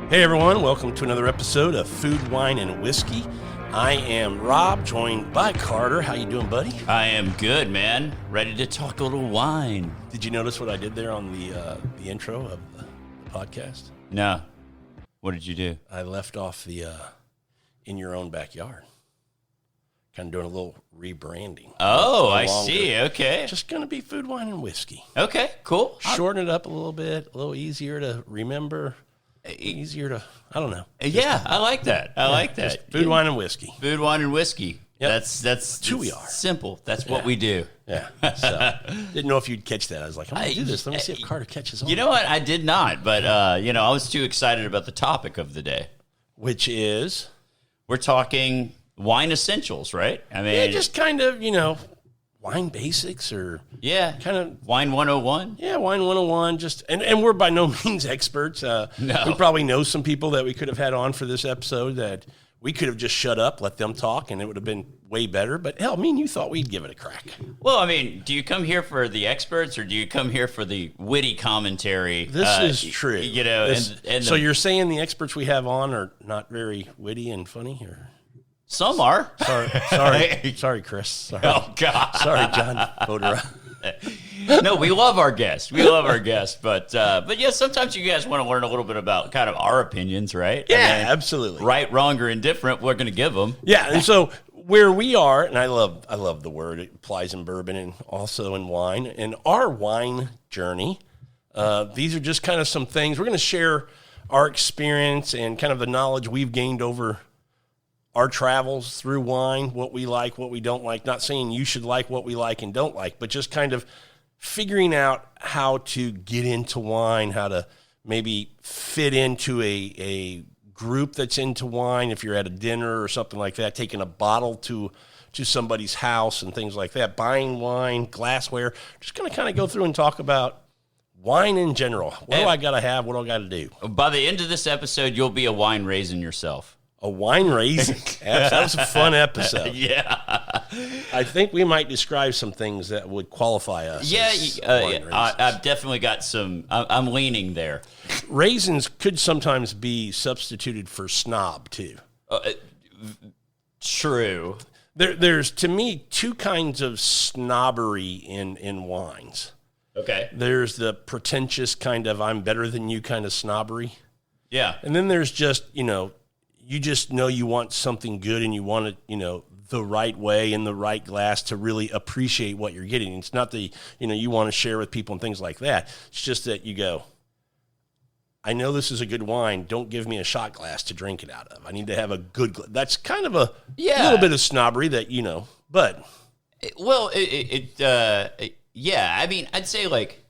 Hey everyone, welcome to another episode of Food, Wine, and Whiskey. I am Rob, joined by Carter. How you doing, buddy? I am good, man. Ready to talk a little wine. Did you notice what I did there on the intro of the podcast? No. What did you do? I left off the in your own backyard. Kind of doing a little rebranding. Oh, I see. Okay. Just going to be Food, Wine, and Whiskey. Okay, cool. Shorten it up a little bit, a little easier to remember, easier to, I don't know. Yeah, I like that. I like that. Just Food, Wine, and Whiskey. Food, wine, and whiskey. Yep. That's who we are. Simple. That's what we do. Yeah. So, didn't know if you'd catch that. I was like, I'm going to do this. Let me see if Carter catches on. You know what? I did not, but, I was too excited about the topic of the day. Which is? We're talking wine essentials, right? I mean, Yeah, just kind of, wine basics or kind of wine 101. Yeah, wine 101. Just and we're by no means experts. No. We probably know some people that we could have had on for this episode that we could have just shut up, let them talk, and it would have been way better. But hell, me and you thought we'd give it a crack. Well, I mean, do you come here for the experts or do you come here for the witty commentary? This is true. So you're saying the experts we have on are not very witty and funny, or? Some are. Sorry, Chris. Sorry. Oh, God. Sorry, John Bodera. No, we love our guests. But yeah, sometimes you guys want to learn a little bit about kind of our opinions, right? Yeah, absolutely. Right, wrong, or indifferent, we're going to give them. Yeah, and so where we are, and I love the word. It applies in bourbon and also in wine. In our wine journey, these are just kind of some things. We're going to share our experience and kind of the knowledge we've gained over our travels through wine, what we like, what we don't like. Not saying you should like what we like and don't like, but just kind of figuring out how to get into wine, how to maybe fit into a group that's into wine. If you're at a dinner or something like that, taking a bottle to somebody's house and things like that, buying wine, glassware. Just going to kind of go through and talk about wine in general. What do I got to have? What do I got to do? By the end of this episode, you'll be a wine raisin yourself. A wine raisin. That was a fun episode. Yeah. I think we might describe some things that would qualify us. Yeah, as I've definitely got some. I'm leaning there. Raisins could sometimes be substituted for snob, too. True. There's, to me, two kinds of snobbery in wines. Okay. There's the pretentious kind of I'm better than you kind of snobbery. Yeah. And then there's just, you just know you want something good and you want it, the right way in the right glass to really appreciate what you're getting. It's not the, you want to share with people and things like that. It's just that you go, I know this is a good wine. Don't give me a shot glass to drink it out of. I need to have a good glass. That's kind of a little bit of snobbery that, but. Well, yeah. I mean, I'd say like,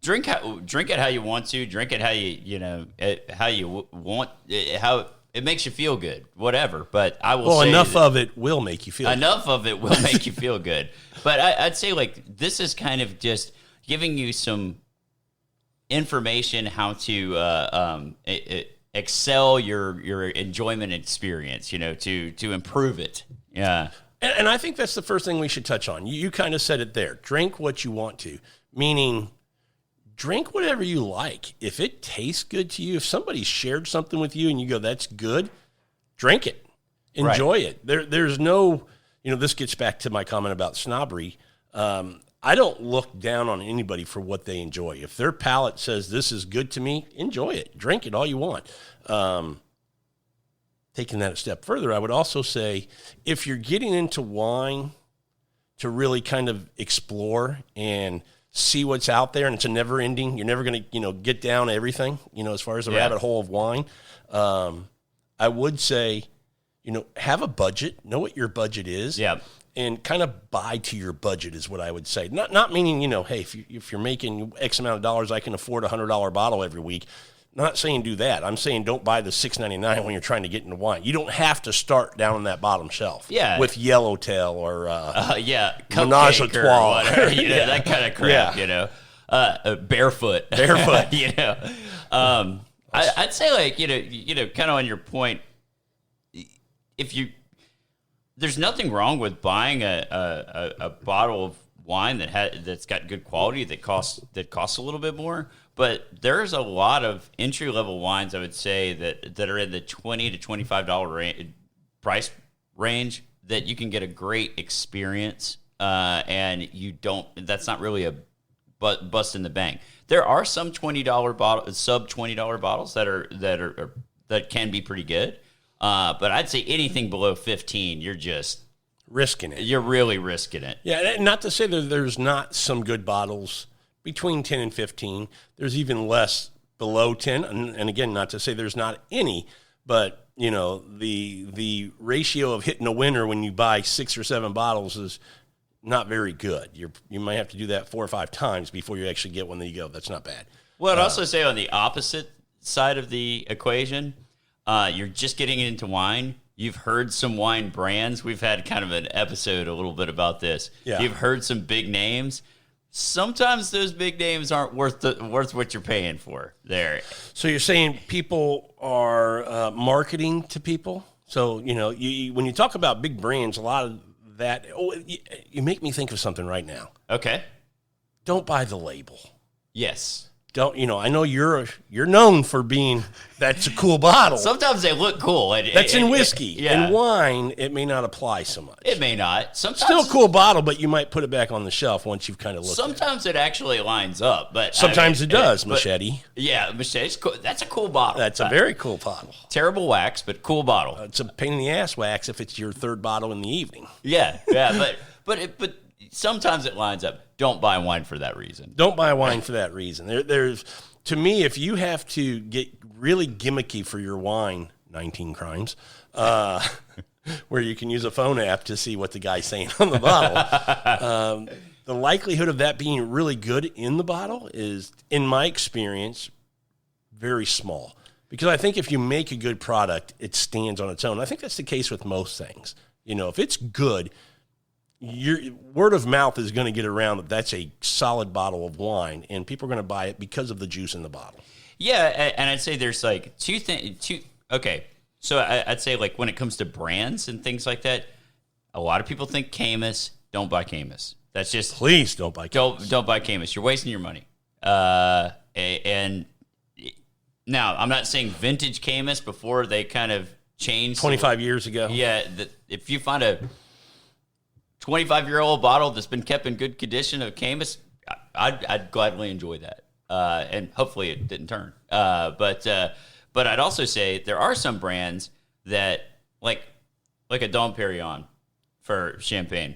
drink it how you want to. Drink it how how you want. How it makes you feel good, whatever. But I will say enough of it will make you feel good. Enough of it will make you feel good. But I'd say like this is kind of just giving you some information how to excel your enjoyment experience. To improve it. Yeah. And I think that's the first thing we should touch on. You kind of said it there. Drink what you want to, meaning drink whatever you like. If it tastes good to you, if somebody shared something with you and you go, that's good, drink it. Enjoy it. There's no, this gets back to my comment about snobbery. I don't look down on anybody for what they enjoy. If their palate says this is good to me, enjoy it. Drink it all you want. Taking that a step further, I would also say if you're getting into wine to really kind of explore and see what's out there, and it's a never ending, you're never going to, get down everything, as far as the rabbit hole of wine. I would say, have a budget, know what your budget is. Yeah. And kind of buy to your budget is what I would say. Not meaning, hey, if you're making X amount of dollars, I can afford a $100 bottle every week. Not saying do that. I'm saying don't buy the $6.99 when you're trying to get into wine. You don't have to start down on that bottom shelf. Yeah. With Yellowtail or Menage a Trois, that kind of crap. Barefoot. I'd say like kind of on your point. There's nothing wrong with buying a bottle of wine that's got good quality that costs a little bit more. But there's a lot of entry level wines, I would say, that are in the $20 to $25 price range that you can get a great experience, and that's not really a bust in the bank. There are some $20 bottles, sub $20 bottles that can be pretty good. But I'd say anything below 15, you're just risking it. You're really risking it. Yeah, not to say that there's not some good bottles between 10 and 15. There's even less below 10. And again, not to say there's not any, but you know, the ratio of hitting a winner when you buy 6 or 7 bottles is not very good. You might have to do that 4 or 5 times before you actually get one that you go, that's not bad. Well, I'd also say on the opposite side of the equation, you're just getting into wine. You've heard some wine brands. We've had kind of an episode a little bit about this. Yeah. You've heard some big names. Sometimes those big names aren't worth what you're paying for there. So you're saying people are marketing to people? So, you know, when you talk about big brands, a lot of that, you make me think of something right now. Okay. Don't buy the label. Yes. Don't, you know, I know you're known for being, that's a cool bottle. Sometimes they look cool. That's in whiskey. Yeah. In wine, it may not apply so much. It may not. Sometimes, Still a cool bottle, but you might put it back on the shelf once you've kind of looked at it. Sometimes it actually lines up, but Sometimes it does, Machete. Yeah, Machete's cool. That's a cool bottle. That's a very cool bottle. Terrible wax, but cool bottle. It's a pain in the ass wax if it's your 3rd bottle in the evening. Yeah, but sometimes it lines up. Don't buy wine for that reason. Don't buy wine for that reason. There's, to me, if you have to get really gimmicky for your wine, 19 Crimes, where you can use a phone app to see what the guy's saying on the bottle, the likelihood of that being really good in the bottle is, in my experience, very small. Because I think if you make a good product, it stands on its own. I think that's the case with most things. You know, if it's good, your word of mouth is going to get around that that's a solid bottle of wine, and people are going to buy it because of the juice in the bottle. Yeah, and I'd say there's like two things. Okay, so I'd say like when it comes to brands and things like that, a lot of people think Caymus. Don't buy Caymus. That's just Please don't buy Caymus. Don't buy Caymus. You're wasting your money. And now I'm not saying vintage Caymus before they kind of changed 25 years ago. Yeah, if you find a 25-year-old bottle that's been kept in good condition of Caymus, I'd gladly enjoy that, and hopefully it didn't turn. But I'd also say there are some brands that like a Dom Perignon for champagne.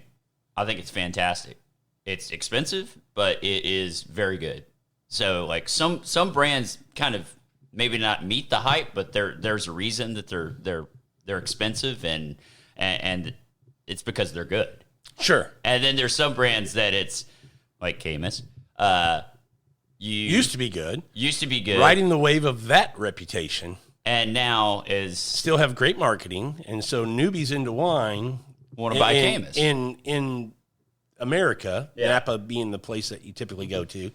I think it's fantastic. It's expensive, but it is very good. So like some brands kind of maybe not meet the hype, but there's a reason that they're expensive, and it's because they're good. Sure. And then there's some brands that it's like Caymus. Used to be good. Riding the wave of that reputation. And now is still have great marketing. And so newbies into wine want to buy Caymus. In America, Yeah. Napa being the place that you typically go to,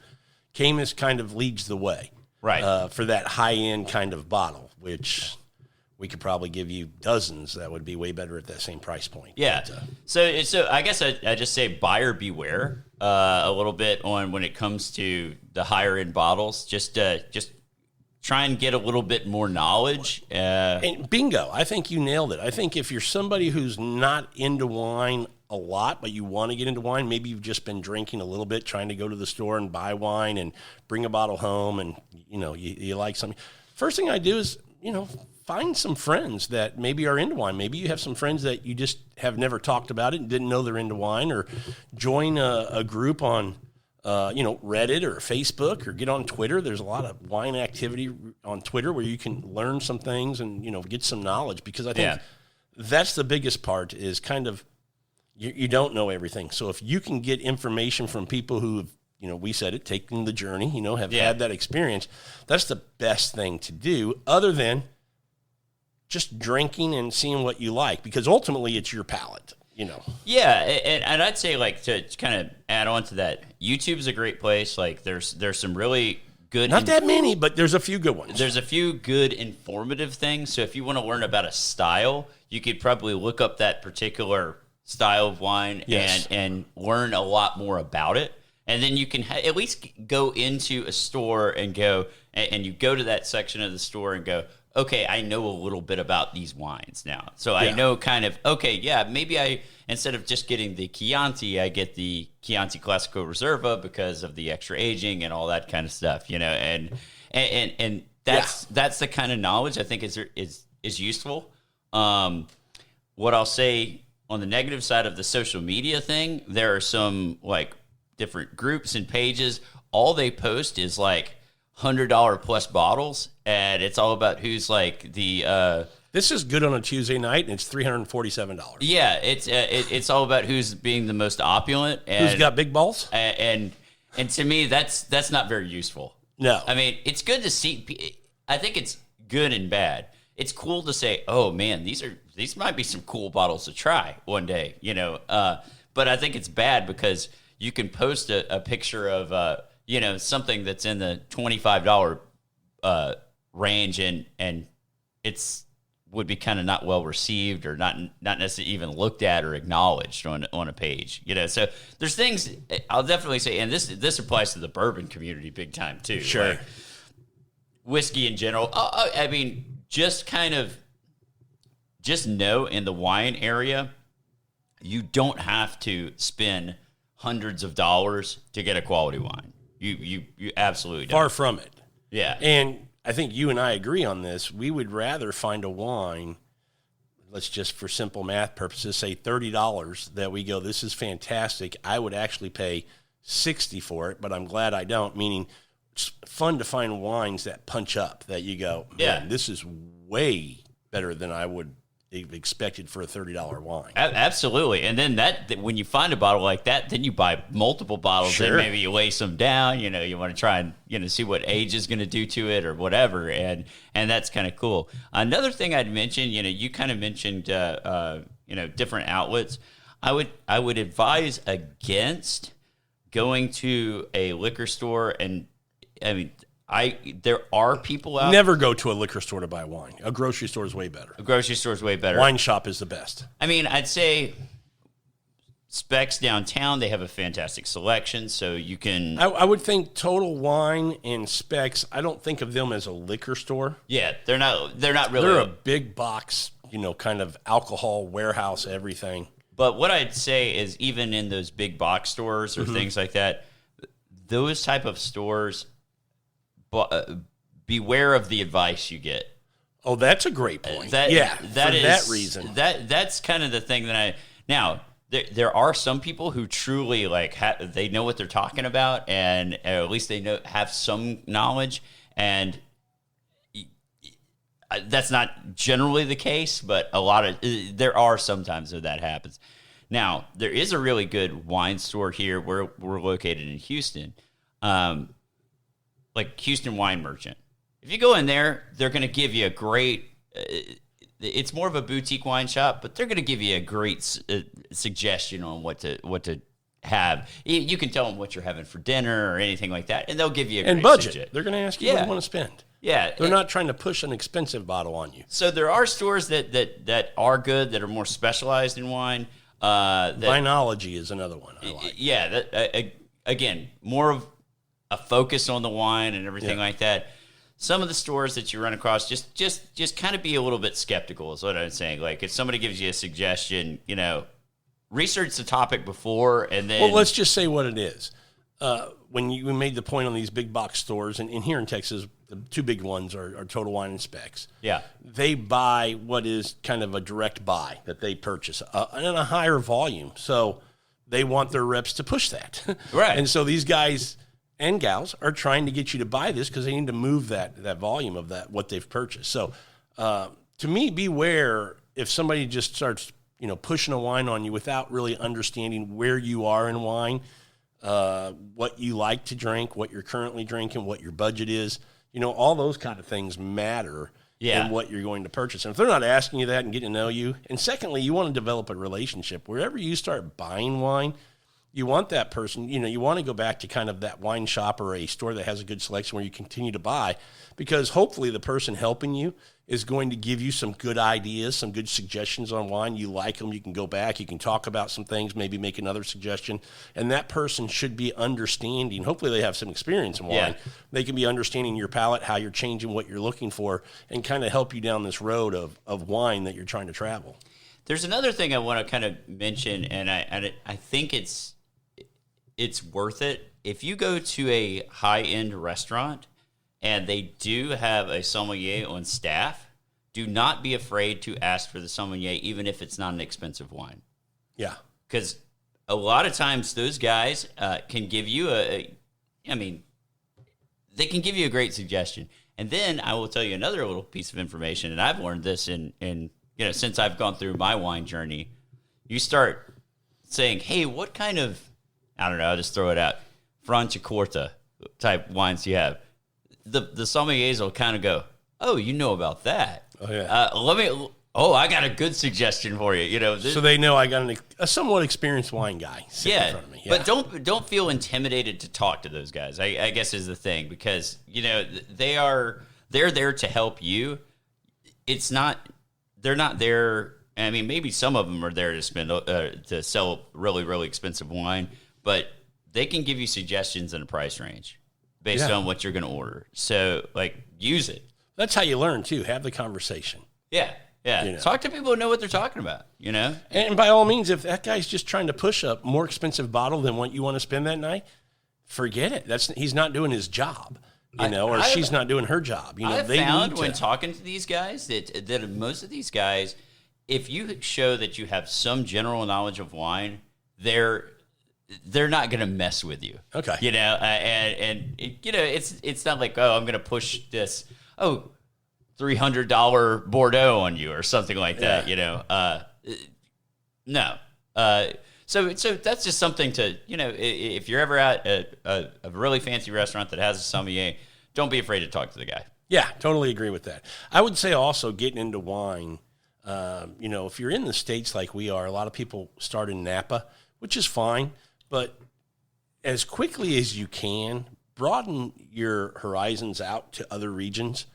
Caymus kind of leads the way. Right. For that high-end kind of bottle, which we could probably give you dozens that would be way better at that same price point. Yeah. But, So I guess I just say buyer beware a little bit on when it comes to the higher end bottles. Just try and get a little bit more knowledge. and bingo, I think you nailed it. I think if you're somebody who's not into wine a lot, but you want to get into wine, maybe you've just been drinking a little bit, trying to go to the store and buy wine and bring a bottle home, and you know you like something. First thing I do is, you know, find some friends that maybe are into wine. Maybe you have some friends that you just have never talked about it and didn't know they're into wine, or join a group on, Reddit or Facebook, or get on Twitter. There's a lot of wine activity on Twitter where you can learn some things and, get some knowledge, because I think that's the biggest part is kind of, you don't know everything. So if you can get information from people who have, we said it, taken the journey, have had that experience, that's the best thing to do, other than just drinking and seeing what you like, because ultimately it's your palate, Yeah, and I'd say, like, to kind of add on to that, YouTube's a great place. Like, there's some really good... Not that many, but there's a few good ones. There's a few good informative things. So if you want to learn about a style, you could probably look up that particular style of wine Yes. and learn a lot more about it. And then you can at least go into a store and go, and you go to that section of the store and go, okay, I know a little bit about these wines now. So I know kind of, okay, yeah, maybe instead of just getting the Chianti, I get the Chianti Classico Reserva because of the extra aging and all that kind of stuff, and that's the kind of knowledge I think is useful. What I'll say on the negative side of the social media thing, there are some like different groups and pages. All they post is like $100 plus bottles, and it's all about who's like the This is good on a Tuesday night, and it's $347. yeah, it's all about who's being the most opulent and Who's got big balls? and to me that's not very useful. No. I mean, it's good to see. I think it's good and bad. It's cool to say, oh man, these might be some cool bottles to try one day, but I think it's bad because you can post a picture of something that's in the $25 range and it's would be kind of not well received or not necessarily even looked at or acknowledged on a page, So there's things I'll definitely say, and this applies to the bourbon community big time too. Sure. Like whiskey in general. I mean, just know in the wine area, you don't have to spend hundreds of dollars to get a quality wine. You absolutely don't. Far from it. Yeah. And I think you and I agree on this. We would rather find a wine, let's just for simple math purposes, say $30 that we go, this is fantastic. I would actually pay $60 for it, but I'm glad I don't, meaning it's fun to find wines that punch up, that you go, man, this is way better than I would have expected for a $30 wine. Absolutely. And then that when you find a bottle like that, then you buy multiple bottles. Sure. Then maybe you lay some down, you want to try and see what age is going to do to it or whatever. And that's kind of cool. Another thing I'd mention, you kind of mentioned, different outlets. I would advise against going to a liquor store. And I mean, there are people out. Never go to a liquor store to buy wine. A grocery store is way better. A grocery store is way better. Wine shop is the best. I mean, I'd say Specs downtown, they have a fantastic selection, so you can. I would think Total Wine and Specs, I don't think of them as a liquor store. Yeah, they're not really. They're a big box, kind of alcohol warehouse, everything. But what I'd say is even in those big box stores or things like that, those type of stores, beware of the advice you get. Oh, that's a great point. That reason. That's kind of the thing that now there are some people who truly they know what they're talking about, and at least they have some knowledge, and that's not generally the case, but there are sometimes that happens. Now, there is a really good wine store here where we're located in Houston, like Houston Wine Merchant. If you go in there, they're going to give you a great. It's more of a boutique wine shop, but they're going to give you a great suggestion on what to have. You can tell them what you're having for dinner or anything like that, and they'll give you a and great budget. suggestion. They're going to ask you what you want to spend. Yeah, they're not trying to push an expensive bottle on you. So there are stores that are good, that are more specialized in wine. Vinology is another one I like. Yeah, again, more of a focus on the wine and everything like that. Some of the stores that you run across, just kind of be a little bit skeptical is what I'm saying. Like if somebody gives you a suggestion, research the topic before and then. Well, let's just say what it is. When you made the point on these big box stores, and here in Texas, the two big ones are Total Wine and Specs. Yeah. They buy what is kind of a direct buy that they purchase in a higher volume. So they want their reps to push that. Right. And so these guys and gals are trying to get you to buy this because they need to move that volume of what they've purchased. So to me, beware if somebody just starts, pushing a wine on you without really understanding where you are in wine, what you like to drink, what you're currently drinking, what your budget is. All those kind of things matter in what you're going to purchase. And if they're not asking you that and getting to know you, and secondly, you want to develop a relationship. Wherever you start buying wine, you want that person, you want to go back to kind of that wine shop or a store that has a good selection where you continue to buy, because hopefully the person helping you is going to give you some good ideas, some good suggestions on wine. You like them, you can go back, you can talk about some things, maybe make another suggestion. And that person should be understanding. Hopefully they have some experience in wine. Yeah. They can be understanding your palate, how you're changing what you're looking for, and kind of help you down this road of wine that you're trying to travel. There's another thing I want to kind of mention, and I think it's worth it. If you go to a high-end restaurant and they do have a sommelier on staff, do not be afraid to ask for the sommelier, even if it's not an expensive wine. Yeah. Because a lot of times those guys can give you they can give you a great suggestion. And then I will tell you another little piece of information, and I've learned this in since I've gone through my wine journey. You start saying, hey, what kind of, I don't know, I'll just throw it out, Franciacorta type wines you have. The sommeliers will kind of go, oh, you know about that. Oh, yeah. I got a good suggestion for you. So they know I got a somewhat experienced wine guy sitting in front of me. Yeah. But don't feel intimidated to talk to those guys, I guess is the thing, because, they're there to help you. They're not there. I mean, maybe some of them are there to spend to sell really, really expensive wine, but they can give you suggestions in a price range based on what you're going to order. So, use it. That's how you learn, too. Have the conversation. Yeah. Talk to people who know what they're talking about, And by all means, if that guy's just trying to push a more expensive bottle than what you want to spend that night, forget it. He's not doing his job, or she's not doing her job. I've found when talking to these guys that most of these guys, if you show that you have some general knowledge of wine, they're not going to mess with you. Okay. It's not like, oh, I'm going to push this, $300 Bordeaux on you or something like that, no. So that's just something to, if you're ever at a really fancy restaurant that has a sommelier, don't be afraid to talk to the guy. Yeah, totally agree with that. I would say also getting into wine, if you're in the States like we are, a lot of people start in Napa, which is fine, but as quickly as you can, broaden your horizons out to other regions.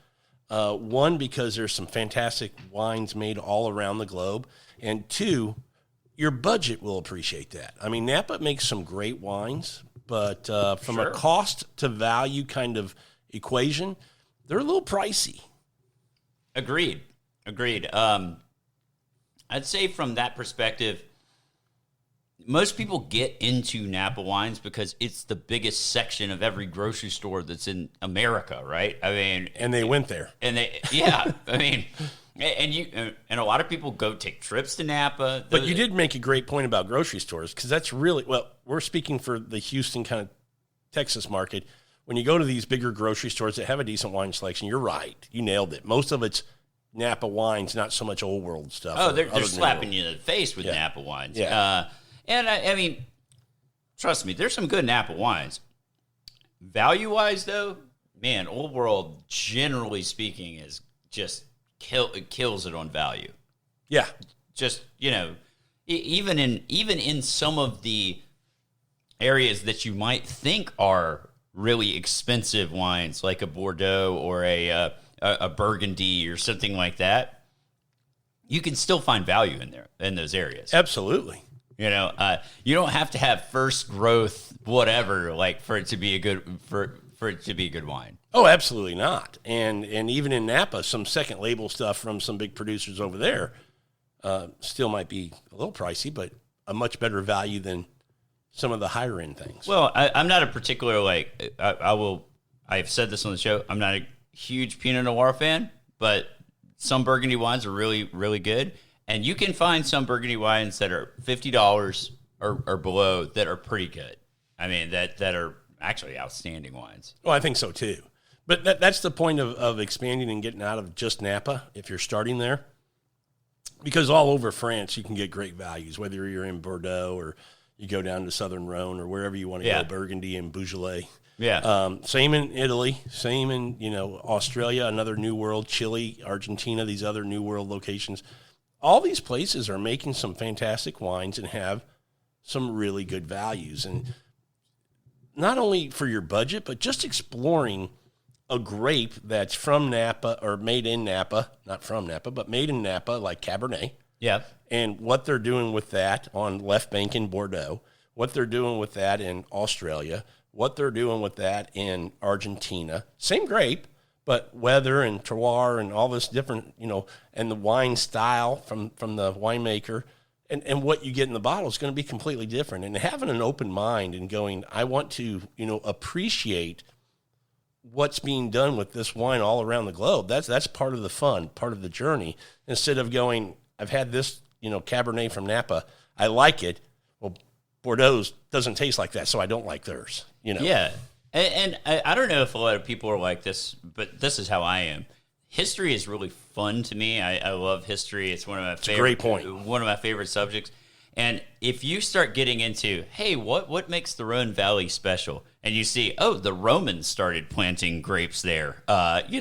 One, because there's some fantastic wines made all around the globe, and two, your budget will appreciate that. I mean, Napa makes some great wines, but from a cost to value kind of equation, they're a little pricey. Agreed. I'd say from that perspective, most people get into Napa wines because it's the biggest section of every grocery store that's in America, right? I mean, and they went there, and and a lot of people go take trips to Napa. But you did make a great point about grocery stores, because that's really, we're speaking for the Houston kind of Texas market. When you go to these bigger grocery stores that have a decent wine selection, you're right. You nailed it. Most of it's Napa wines, not so much old world stuff. Oh, they're slapping you in the face with Napa wines. Yeah. And I mean, trust me, there's some good Napa wines. Value-wise, though, man, Old World, generally speaking, is just kills it on value. Yeah. Just, even in some of the areas that you might think are really expensive wines, like a Bordeaux or a Burgundy or something like that, you can still find value in there in those areas. Absolutely. You don't have to have first growth, whatever, for it to be a good wine. Oh, absolutely not. And even in Napa, some second label stuff from some big producers over there still might be a little pricey, but a much better value than some of the higher end things. Well, I'm not a particular I've said this on the show. I'm not a huge Pinot Noir fan, but some Burgundy wines are really, really good. And you can find some Burgundy wines that are $50 or below that are pretty good. I mean, that are actually outstanding wines. Well, I think so too. But that's the point of expanding and getting out of just Napa if you're starting there. Because all over France, you can get great values, whether you're in Bordeaux or you go down to Southern Rhone or wherever you want to go, Burgundy and Beaujolais. Yeah. Same in Italy, same in, Australia, another New World, Chile, Argentina, these other New World locations. All these places are making some fantastic wines and have some really good values. And not only for your budget, but just exploring a grape that's from Napa or made in Napa, not from Napa, but made in Napa, like Cabernet. Yeah. And what they're doing with that on Left Bank in Bordeaux, what they're doing with that in Australia, what they're doing with that in Argentina. Same grape, but weather and terroir and all this different, and the wine style from the winemaker and what you get in the bottle is going to be completely different. And having an open mind and going, I want to, appreciate what's being done with this wine all around the globe. That's part of the fun, part of the journey. Instead of going, I've had this, Cabernet from Napa. I like it. Well, Bordeaux doesn't taste like that, so I don't like theirs. Yeah. And I don't know if a lot of people are like this, but this is how I am. History is really fun to me. I love history. It's one of my favorite. Great point. One of my favorite subjects. And if you start getting into, hey, what makes the Rhone Valley special? And you see, the Romans started planting grapes there, maybe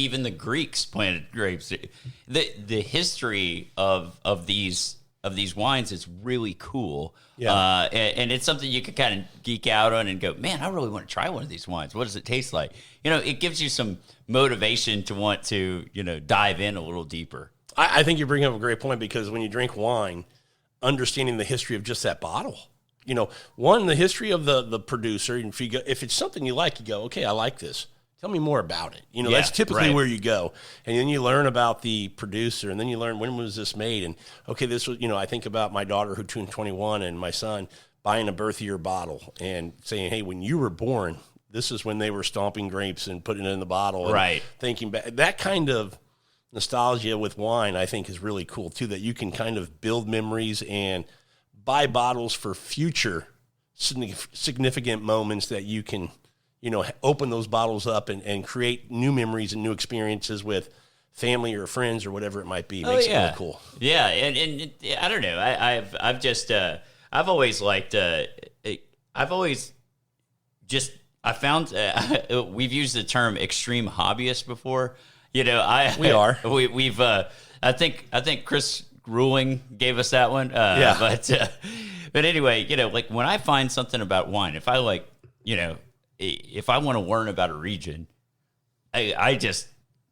even the Greeks planted grapes. The history of these wines is really cool. Yeah. And it's something you could kind of geek out on and go, man, I really want to try one of these wines. What does it taste like? It gives you some motivation to want to, dive in a little deeper. I think you bring up a great point, because when you drink wine, understanding the history of just that bottle, the history of the producer, and if it's something you like, you go, okay, I like this. Tell me more about it. That's typically where you go. And then you learn about the producer, and then you learn, when was this made? And okay, this was, I think about my daughter who turned 21 and my son buying a birth year bottle and saying, hey, when you were born, this is when they were stomping grapes and putting it in the bottle. And right. Thinking back, that kind of nostalgia with wine, I think, is really cool too, that you can kind of build memories and buy bottles for future significant moments that you can, open those bottles up and create new memories and new experiences with family or friends or whatever it might be. Makes it really cool. Yeah. And I don't know. I've just, I've always liked, I found, we've used the term extreme hobbyist before. We've, I think Chris Ruling gave us that one. But anyway, like when I find something about wine, if I like, if I want to learn about a region, I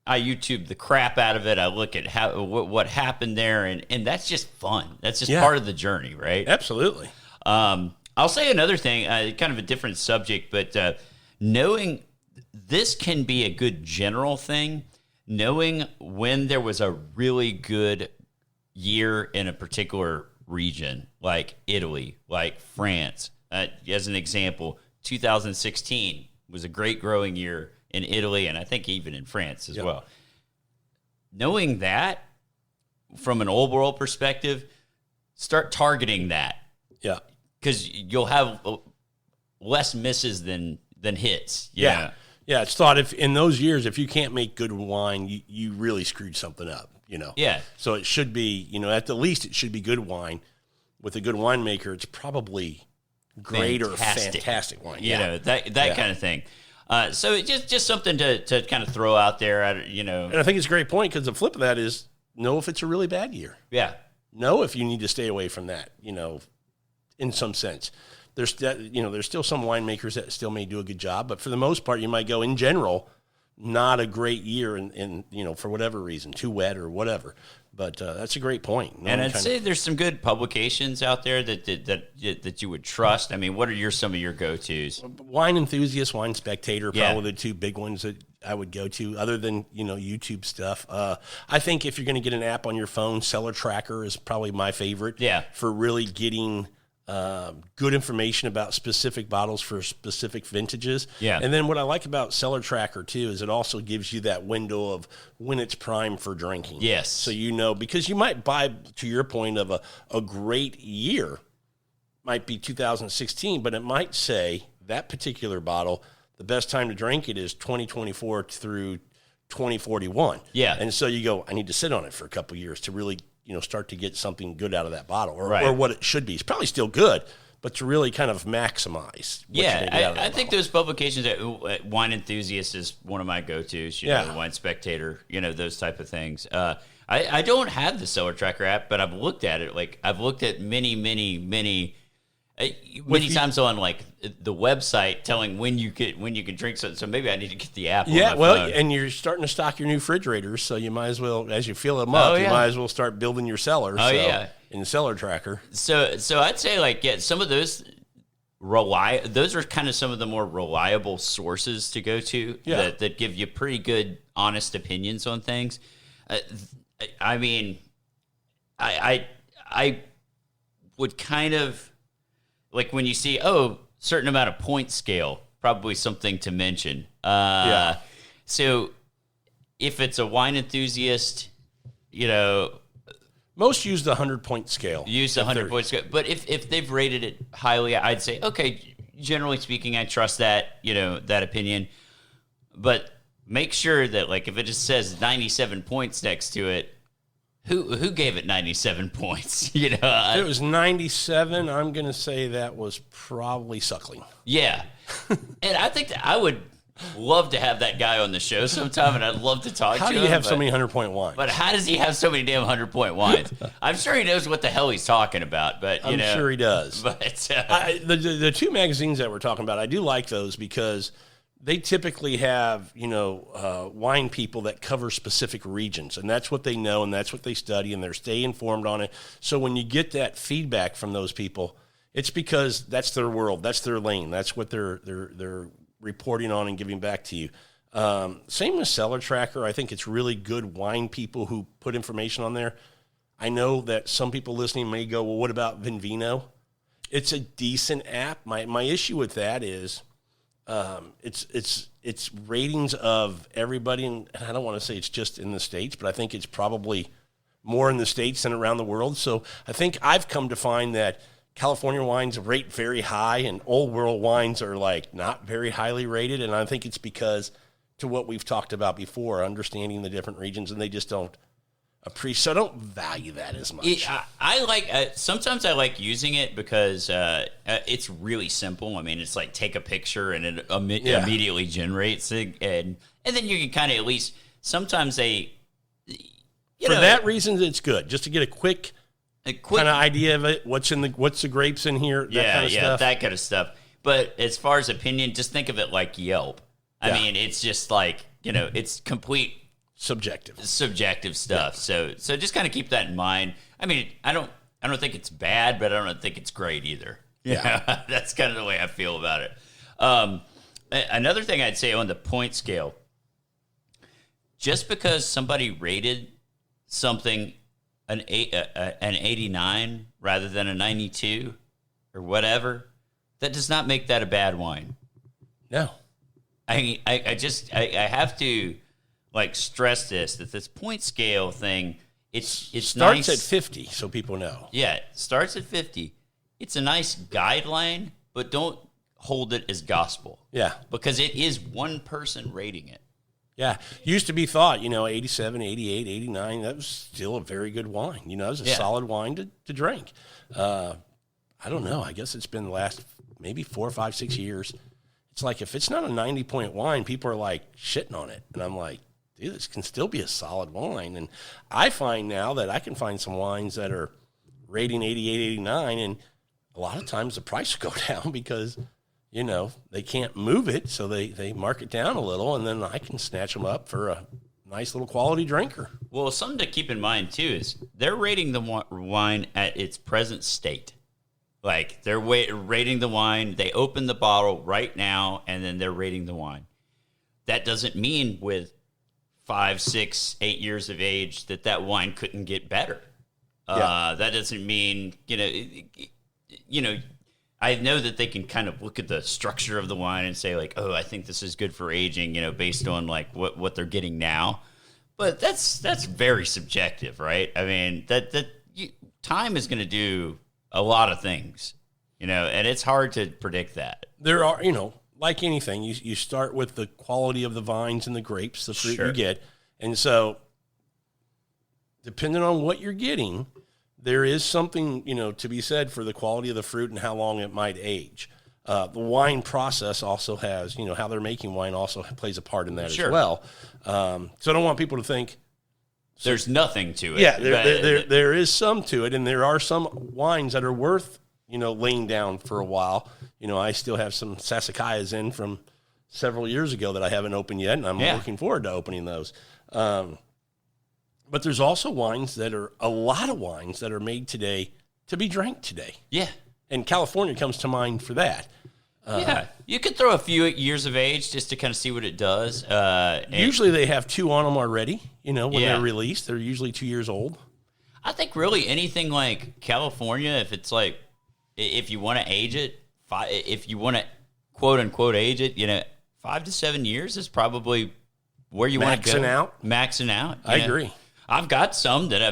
YouTube the crap out of it. I look at what happened there, and that's just fun. That's just part of the journey, right? Absolutely. I'll say another thing, kind of a different subject, but knowing this can be a good general thing. Knowing when there was a really good year in a particular region, like Italy, like France. As an example, 2016 was a great growing year in Italy, and I think even in France as well. Knowing that from an old world perspective, start targeting that. Yeah. Because you'll have less misses than hits. Yeah. Yeah, it's thought if in those years, if you can't make good wine, you really screwed something up, Yeah. So it should be, at the least, it should be good wine. With a good winemaker, it's probably great or fantastic wine. That kind of thing. So it's just something to kind of throw out there, And I think it's a great point, because the flip of that is know if it's a really bad year. Yeah. Know if you need to stay away from that, in some sense. There's still some winemakers that still may do a good job, but for the most part, you might go, in general, not a great year, in for whatever reason, too wet or whatever. But that's a great point. And I'd say there's some good publications out there that you would trust. I mean, what are some of your go-tos? Wine Enthusiast, Wine Spectator, probably the two big ones that I would go to, other than YouTube stuff. I think if you're going to get an app on your phone, Cellar Tracker is probably my favorite. Yeah. For really getting good information about specific bottles for specific vintages. Yeah. And then what I like about Cellar Tracker too is it also gives you that window of when it's prime for drinking. Yes. So because you might buy, to your point, of a great year, might be 2016, but it might say that particular bottle, the best time to drink it is 2024 through 2041. Yeah. And so you go, I need to sit on it for a couple of years to really start to get something good out of that bottle, or Right. or what it should be. It's probably still good, but to really kind of maximize. What you can get out of I that think bottle. those publications, Wine Enthusiast is one of my go-tos, the Wine Spectator, those type of things. I don't have the Cellar Tracker app, but I've looked at it. Like, I've looked at many times on like the website telling when you can drink something. So maybe I need to get the app. Yeah, on my well, phone. and you're starting to stock your new refrigerators, so you might as well, as you fill them up, you might as well start building your cellar. In the Cellar Tracker. So I'd say like some of those those are kind of some of the more reliable sources to go to that give you pretty good, honest opinions on things. I mean, I would kind of like when you see certain amount of point scale, probably something to mention. So if it's a wine enthusiast, most use the 100-point scale. Use the 100-point scale. But if they've rated it highly, I'd say, okay, generally speaking, I trust that, that opinion. But make sure that, like, if it just says 97 points next to it, who gave it 97 points? If it was 97, I'm going to say that was probably Suckling. Yeah. And I think that I would love to have that guy on the show sometime, and I'd love to talk to him. How do you have so many 100-point wines? But how does he have so many damn 100-point wines? I'm sure he knows what the hell he's talking about, but I'm sure he does. But the two magazines that we're talking about, I do like those because they typically have, wine people that cover specific regions, and that's what they know, and that's what they study, and they're stay informed on it. So when you get that feedback from those people, it's because that's their world, that's their lane, that's what they're reporting on and giving back to you. Same with Cellar Tracker. I think it's really good wine people who put information on there. I know that some people listening may go, well, what about Vinvino? It's a decent app. My issue with that is it's ratings of everybody, and I don't want to say it's just in the States, but I think it's probably more in the States than around the world. So I think I've come to find that California wines rate very high and old world wines are like not very highly rated. And I think it's because to what we've talked about before, understanding the different regions, and they just don't appreciate. So I don't value that as much. I like, sometimes I like using it because it's really simple. I mean, it's like take a picture and it immediately generates it. And then you can kind of at least, sometimes for that reason, it's good just to get a quick kind of idea of it. What's the grapes in here? That kind of stuff. But as far as opinion, just think of it like Yelp. I mean, it's just like, it's complete subjective stuff. So just kind of keep that in mind. I mean, I don't think it's bad, but I don't think it's great either. Yeah, that's kind of the way I feel about it. Another thing I'd say on the point scale, just because somebody rated something an 89 rather than a 92 or whatever, that does not make that a bad wine. No. I have to like stress this point scale thing. It starts nice at 50, so people know. Yeah, it starts at 50. It's a nice guideline, but don't hold it as gospel. Yeah, because it is one person rating it. Yeah, used to be thought, 87, 88, 89, that was still a very good wine. It was a solid wine to drink. I don't know. I guess it's been the last maybe 4, 5, 6 years. It's like if it's not a 90-point wine, people are like shitting on it. And I'm like, dude, this can still be a solid wine. And I find now that I can find some wines that are rating 88, 89, and a lot of times the price will go down because – they can't move it, so they mark it down a little, and then I can snatch them up for a nice little quality drinker. Well, something to keep in mind, too, is they're rating the wine at its present state. Like, they're rating the wine. They open the bottle right now, and then they're rating the wine. That doesn't mean with 5, 6, 8 years of age that wine couldn't get better. That doesn't mean, I know that they can kind of look at the structure of the wine and say like, oh, I think this is good for aging, based on like what they're getting now. But that's very subjective, right? I mean, time is going to do a lot of things, and it's hard to predict that. There are, like anything, you start with the quality of the vines and the grapes, the fruit you get. And so depending on what you're getting, there is something, to be said for the quality of the fruit and how long it might age. The wine process also has, how they're making wine also plays a part in that Sure. as well. So I don't want people to think, There's nothing to it. yeah, there is some to it, and there are some wines that are worth, laying down for a while. I still have some Sassicaiyas in from several years ago that I haven't opened yet, and I'm looking forward to opening those. But there's also a lot of wines that are made today to be drank today. Yeah. And California comes to mind for that. Yeah. You could throw a few years of age just to kind of see what it does. Usually they have 2 on them already, when Yeah. they're released. They're usually 2 years old. I think really anything like California, if it's like, if you want to age it, if you want to quote unquote age it, 5 to 7 years is probably where you want to go. Maxing out. I agree. I've got some that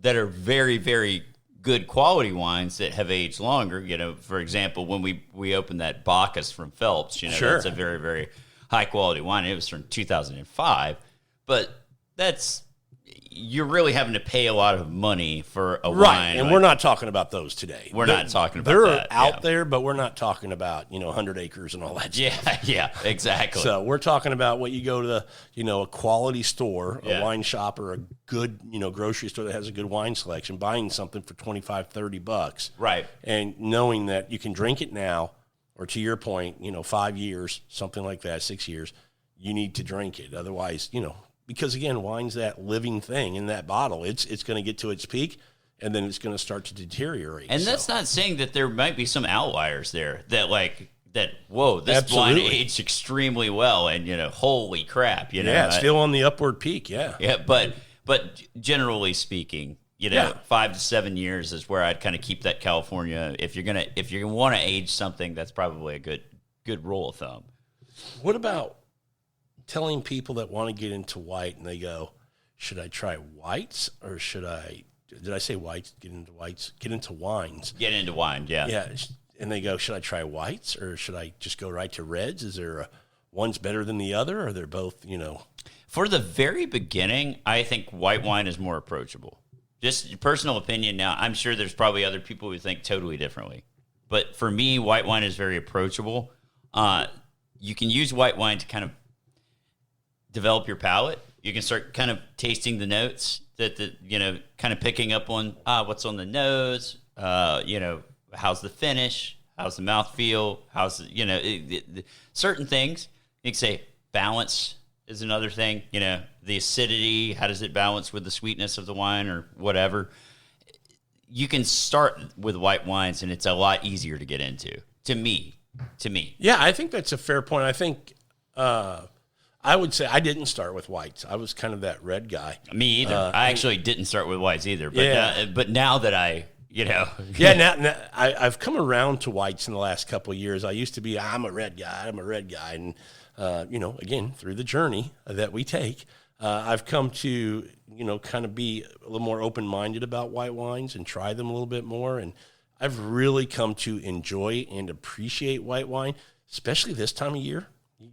are very, very good quality wines that have aged longer. For example, when we opened that Bacchus from Phelps, Sure. That's a very, very high quality wine. It was from 2005, but you're really having to pay a lot of money for a wine. And we're not talking about those today. We're not talking about they're that. out there, but we're not talking about, 100 acres and all that stuff. Yeah, exactly. So we're talking about what you go to a quality store, a wine shop, or a good, grocery store that has a good wine selection, buying something for $25, $30. Right. And knowing that you can drink it now, or to your point, 5 years, something like that, 6 years, you need to drink it. Otherwise, because again, wine's that living thing in that bottle. It's going to get to its peak, and then it's going to start to deteriorate. And that's not saying that there might be some outliers there that whoa, this Absolutely. wine aged extremely well, and holy crap, Yeah, it's still on the upward peak. Yeah. Yeah, but generally speaking, 5 to 7 years is where I'd kind of keep that California. If you want to age something, that's probably a good rule of thumb. What about telling people that want to get into white and they go, should I try whites or should I, did I say whites? Get into whites, get into wines. Get into wine, yeah. Yeah. And they go, should I try whites or should I just go right to reds? Is there one's better than the other, or they're both, For the very beginning, I think white wine is more approachable. Just personal opinion. Now, I'm sure there's probably other people who think totally differently. But for me, white wine is very approachable. You can use white wine to kind of develop your palate. You can start kind of tasting the notes kind of picking up on what's on the nose, how's the finish, how's the mouthfeel, how's certain things. You can say balance is another thing. The acidity, how does it balance with the sweetness of the wine or whatever? You can start with white wines, and it's a lot easier to get into. To me. Yeah, I think that's a fair point. I think I would say I didn't start with whites. I was kind of that red guy. Me either. I actually didn't start with whites either. But Yeah. Now that I, Yeah, now I've come around to whites in the last couple of years. I used to be, I'm a red guy, and again, through the journey that we take, I've come to, kind of be a little more open-minded about white wines and try them a little bit more. And I've really come to enjoy and appreciate white wine, especially this time of year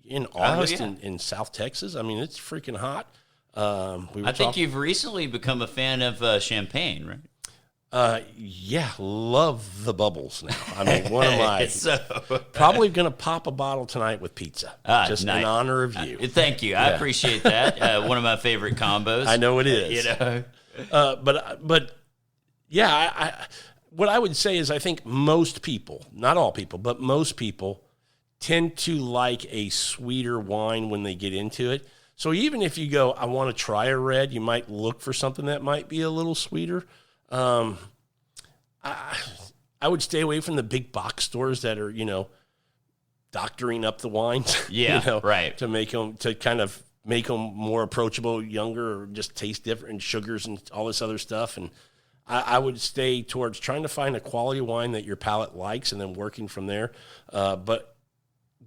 in August in South Texas. I mean, it's freaking hot. I think you've recently become a fan of champagne, right? Yeah, love the bubbles now. I mean, one of my probably going to pop a bottle tonight with pizza, just nice. in honor of you. Thank you. I appreciate that. One of my favorite combos. I know it is. But yeah, what I would say is I think most people, not all people, but most people tend to like a sweeter wine when they get into it. So even if you go, I want to try a red, you might look for something that might be a little sweeter. I would stay away from the big box stores that are, doctoring up the wines. Yeah, right. To kind of make them more approachable, younger, or just taste different, and sugars and all this other stuff. And I would stay towards trying to find a quality wine that your palate likes and then working from there. But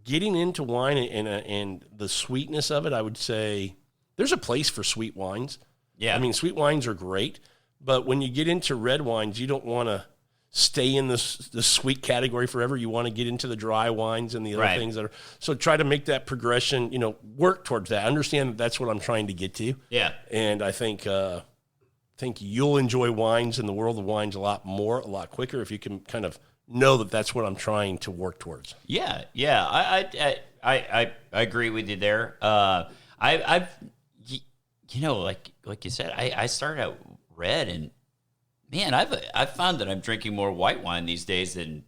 getting into wine and the sweetness of it, I would say there's a place for sweet wines. Yeah. I mean, sweet wines are great, but when you get into red wines, you don't want to stay in the sweet category forever. You want to get into the dry wines and the other things that are. So try to make that progression, work towards that. Understand that that's what I'm trying to get to. Yeah. And I think think you'll enjoy wines and the world of wines a lot more, a lot quicker if you can kind of know that that's what I'm trying to work towards. Yeah, yeah, I agree with you there. I've like you said, I started out red, and man, I've found that I'm drinking more white wine these days than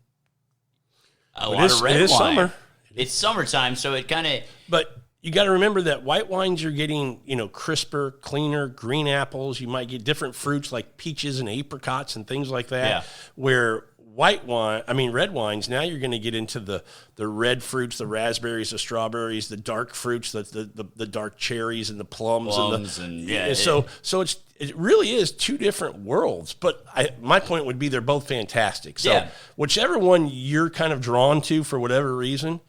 a lot of red wine. It is summer. It's summertime, so it kind of. But you got to remember that white wines are getting, crisper, cleaner, green apples. You might get different fruits like peaches and apricots and things like that. Yeah. Where red wines, now you're going to get into the red fruits, the raspberries, the strawberries, the dark fruits, the dark cherries and the plums so it really is two different worlds. But my point would be they're both fantastic. So whichever one you're kind of drawn to for whatever reason,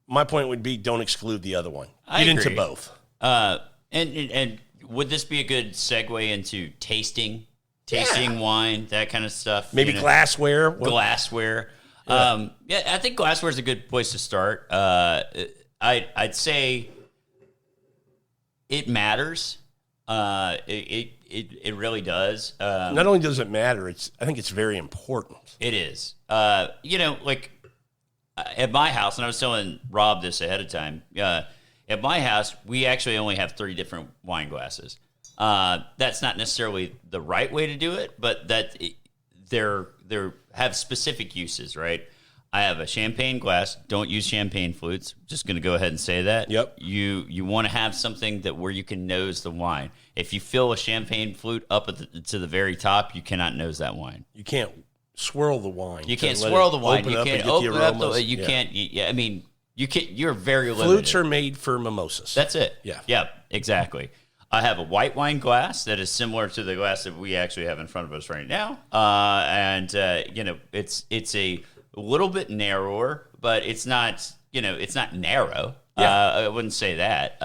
my point would be don't exclude the other one. Get into both. And would this be a good segue into tasting wine, that kind of stuff? Maybe glassware. Glassware. I think glassware is a good place to start. I'd say it matters. It really does. Not only does it matter, I think it's very important. It is. At my house, and I was telling Rob this ahead of time, at my house, we actually only have 3 different wine glasses. That's not necessarily the right way to do it, but they're have specific uses, right? I have a champagne glass. Don't use champagne flutes. Just going to go ahead and say that. Yep. You want to have something where you can nose the wine. If you fill a champagne flute up to the very top, you cannot nose that wine. You can't swirl the wine. You can't swirl the wine. You can't open up the. You can't. Yeah, I mean, you can't. You're very limited. Flutes are made for mimosas. That's it. Yeah. Yeah. Exactly. I have a white wine glass that is similar to the glass that we actually have in front of us right now, it's a little bit narrower, but it's not. It's not narrow. Yeah. I wouldn't say that.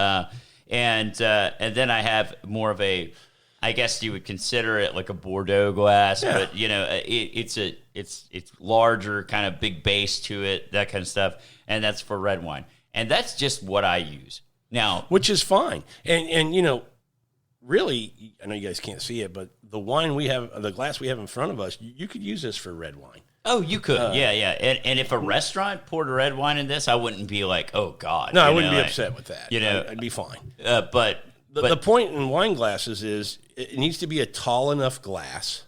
And then I have more of a. I guess you would consider it like a Bordeaux glass, but it's larger, kind of big base to it, that kind of stuff, and that's for red wine, and that's just what I use now, which is fine. And really, I know you guys can't see it, but the glass we have in front of us, you could use this for red wine. Oh, you could, yeah. And if a restaurant poured a red wine in this, I wouldn't be like, oh God, no, I wouldn't be upset with that. I'd be fine. But the point in wine glasses is it needs to be a tall enough glass.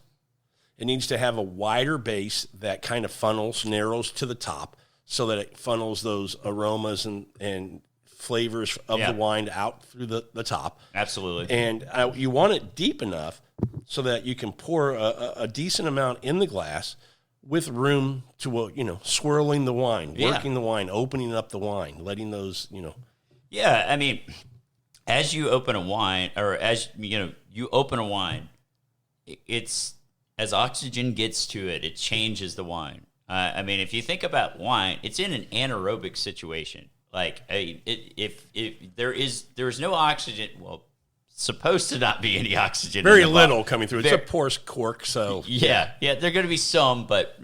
It needs to have a wider base that kind of narrows to the top so that it funnels those aromas and flavors of the wine out through the top. Absolutely. And you want it deep enough so that you can pour a decent amount in the glass with room to, swirling the wine, working the wine, opening up the wine, letting those, Yeah, I mean, as you open a wine, or as, you open a wine, it's, as oxygen gets to it, it changes the wine. I mean, if you think about wine, it's in an anaerobic situation. Like, if there is no oxygen, well, supposed to not be any oxygen. Very little coming through. It's a porous cork, so yeah, there are going to be some, but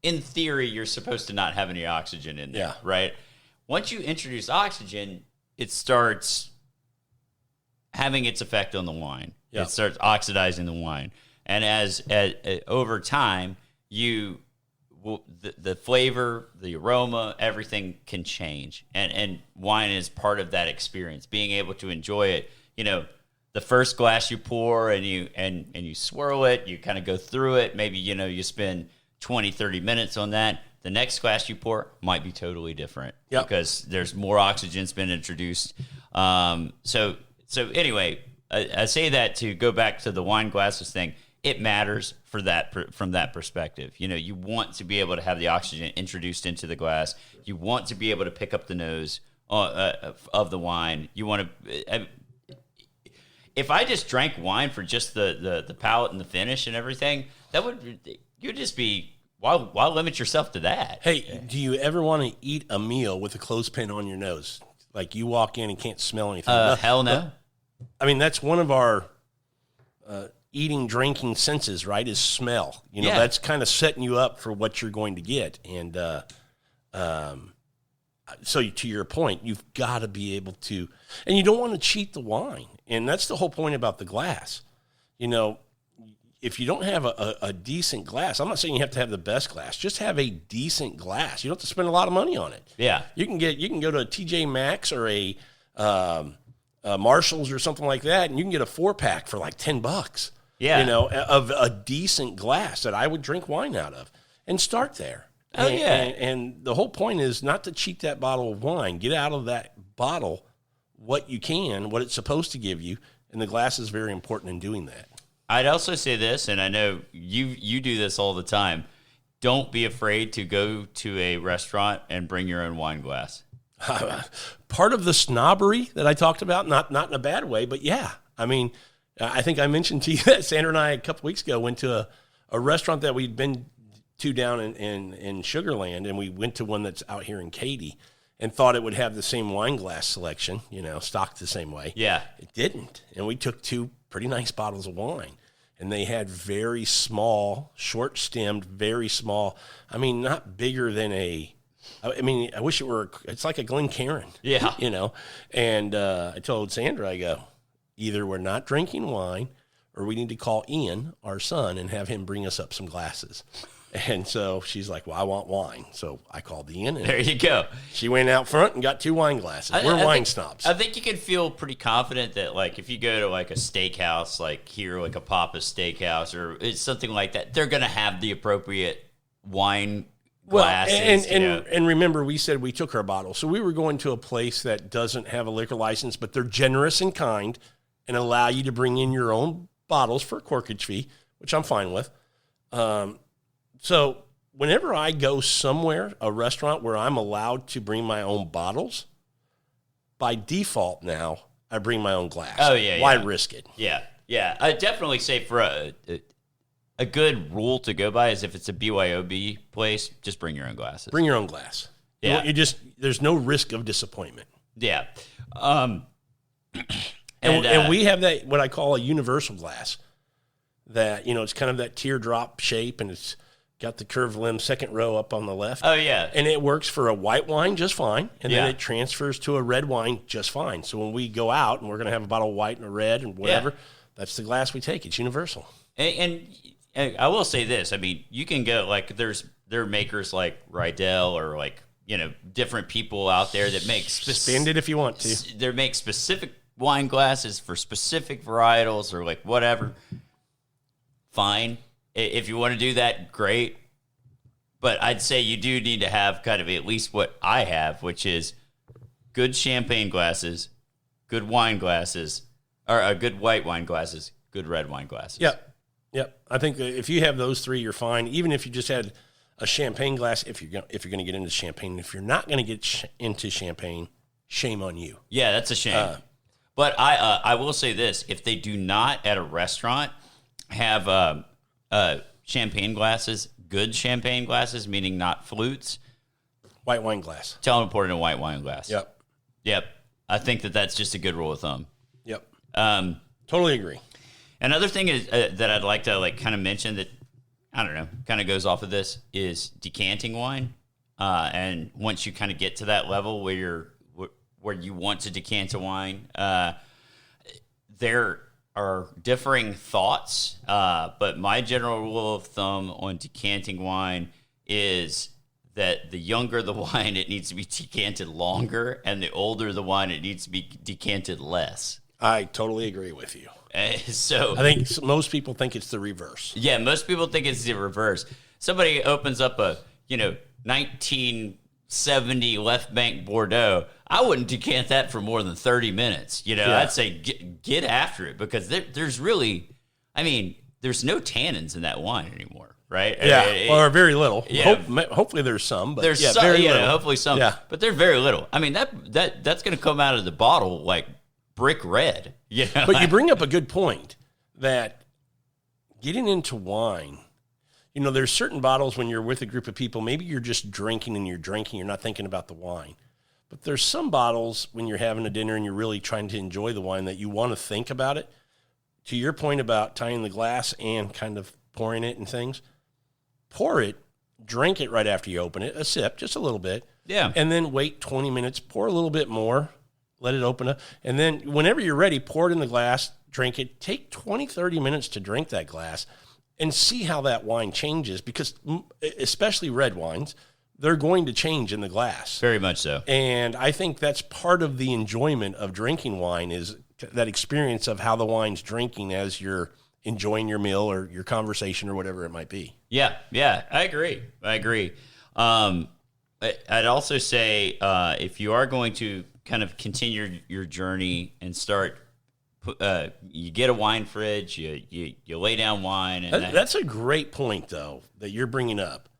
in theory, you're supposed to not have any oxygen in there, right? Once you introduce oxygen, it starts having its effect on the wine. It starts oxidizing the wine, and as over time, the flavor, the aroma, everything can change, and wine is part of that experience. Being able to enjoy it, the first glass you pour and you swirl it, you kind of go through it. Maybe you spend 20, 30 minutes on that. The next glass you pour might be totally different because there's more oxygen's been introduced. So anyway, I say that to go back to the wine glasses thing. It matters from that perspective. You want to be able to have the oxygen introduced into the glass. You want to be able to pick up the nose of the wine. You want to. If I just drank wine for just the palate and the finish and everything, you'd just be. Why limit yourself to that? Hey, do you ever want to eat a meal with a clothespin on your nose? Like you walk in and can't smell anything? Hell no. I mean, that's one of our eating, drinking senses, right, is smell. That's kind of setting you up for what you're going to get. And so to your point, you've got to be able to, and you don't want to cheat the wine. And that's the whole point about the glass. if you don't have a decent glass, I'm not saying you have to have the best glass. Just have a decent glass. You don't have to spend a lot of money on it. Yeah. You can go to a TJ Maxx or a Marshalls or something like that, and you can get a 4-pack for like $10. Yeah. Of a decent glass that I would drink wine out of, and start there. Oh, yeah. And the whole point is not to cheat that bottle of wine. Get out of that bottle what you can, what it's supposed to give you, and the glass is very important in doing that. I'd also say this, and I know you do this all the time. Don't be afraid to go to a restaurant and bring your own wine glass. Part of the snobbery that I talked about, not in a bad way, but yeah. I mean, I think I mentioned to you that Sandra and I a couple weeks ago went to a restaurant that we'd been to down in Sugar Land, and we went to one that's out here in Katy and thought it would have the same wine glass selection, stocked the same way. Yeah. It didn't. And we took 2 pretty nice bottles of wine. And they had very small, short-stemmed, very small. I mean, not bigger than I wish it's like a Glencairn. Yeah. And I told Sandra, I go, either we're not drinking wine or we need to call Ian, our son, and have him bring us up some glasses. And so she's like, well, I want wine. So I called Ian. And there you go. She went out front and got 2 wine glasses. We're wine snobs. I think you can feel pretty confident that, like, if you go to, like, a steakhouse, like here, like a Papa's Steakhouse, or it's something like that, they're going to have the appropriate wine glasses. And remember, we said we took our bottle. So we were going to a place that doesn't have a liquor license, but they're generous and kind and allow you to bring in your own bottles for a corkage fee, which I'm fine with. So whenever I go somewhere, a restaurant where I'm allowed to bring my own bottles, by default now, I bring my own glass. Oh, yeah. Why risk it? Yeah. Yeah. I'd definitely say for a good rule to go by is if it's a BYOB place, just bring your own glasses. Bring your own glass. Yeah. There's no risk of disappointment. Yeah. And we have that, what I call a universal glass, that, it's kind of that teardrop shape, and it's got the curved limb, second row up on the left. Oh, yeah. And it works for a white wine just fine, and Yeah. then it transfers to a red wine just fine. So when we go out and we're going to have a bottle of white and a red and whatever, that's the glass we take. It's universal. And I will say this. I mean, you can go, like, there are makers like Rydell or, like, different people out there that make Spend it if you want to. They make specific wine glasses for specific varietals or, like, whatever. Fine. If you want to do that, great. But I'd say you do need to have kind of at least what I have, which is good champagne glasses, good wine glasses, or good white wine glasses, good red wine glasses. Yep. I think that if you have those 3, you're fine. Even if you just had a champagne glass, if you're going to get into champagne. If you're not going to get into champagne, shame on you. Yeah, that's a shame. But I will say this: if they do not at a restaurant have champagne glasses, good champagne glasses, meaning not flutes, White wine glass. tell them to pour it in a white wine glass. Yep. I think that's just a good rule of thumb. Yep. Um, Totally agree. Another thing is that I'd like to kind of mention that, I don't know, kind of goes off of this is decanting wine. And once you kind of get to that level where you want to decant a wine, there are differing thoughts. But my general rule of thumb on decanting wine is that the younger the wine, it needs to be decanted longer, and the older the wine, it needs to be decanted less. I totally agree with you. So I think most people think it's the reverse. yeah, most people think it's the reverse. Somebody opens up a 1970 Left Bank Bordeaux. I wouldn't decant that for more than 30 minutes. I'd say get after it, because there's really, there's no tannins in that wine anymore, right? Yeah, or very little. Yeah. Hopefully there's some, but There's yeah, some, very little. hopefully some, Yeah. but they're very little. That's going to come out of the bottle like brick red. But you bring up a good point that getting into wine, there's certain bottles when you're with a group of people, maybe you're just drinking and you're not thinking about the wine. But there's some bottles when you're having a dinner and you're really trying to enjoy the wine that you want to think about it. To your point about tying the glass and kind of pouring it and things, pour it, drink it right after you open it, a sip, just a little bit. Yeah. And then wait 20 minutes, pour a little bit more, let it open up. And then whenever you're ready, pour it in the glass, drink it. Take 20, 30 minutes to drink that glass. and see how that wine changes, because especially red wines, they're going to change in the glass. Very much so. And I think that's part of the enjoyment of drinking wine, is that experience of how the wine's drinking as you're enjoying your meal or your conversation or whatever it might be. Yeah, I agree. I'd also say if you are going to kind of continue your journey and start, you get a wine fridge, you lay down wine. And That's a great point, though, that you're bringing up.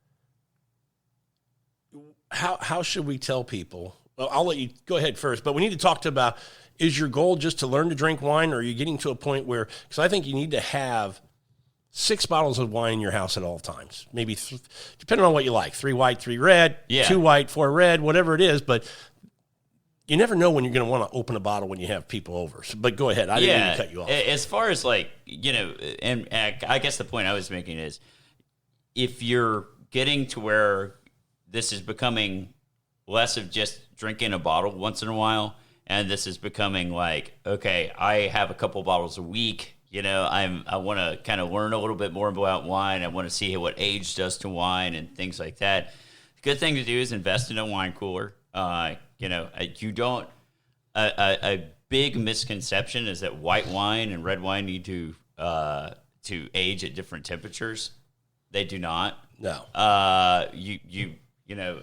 How should we tell people? Well, I'll let you go ahead first, but we need to talk about, is your goal just to learn to drink wine, or are you getting to a point where, because I think you need to have 6 bottles of wine in your house at all times, maybe depending on what you like, 3 white, 3 red, 2 white, 4 red, whatever it is, but you never know when you're going to want to open a bottle when you have people over. So, but go ahead. I didn't mean to cut you off. As far as and I guess the point I was making is, if you're getting to where this is becoming less of just drinking a bottle once in a while, and this is becoming like, okay, I have a couple bottles a week. I want to kind of learn a little bit more about wine. I want to see what age does to wine and things like that. The good thing to do is invest in a wine cooler. You don't. A big misconception is that white wine and red wine need to age at different temperatures. They do not. No.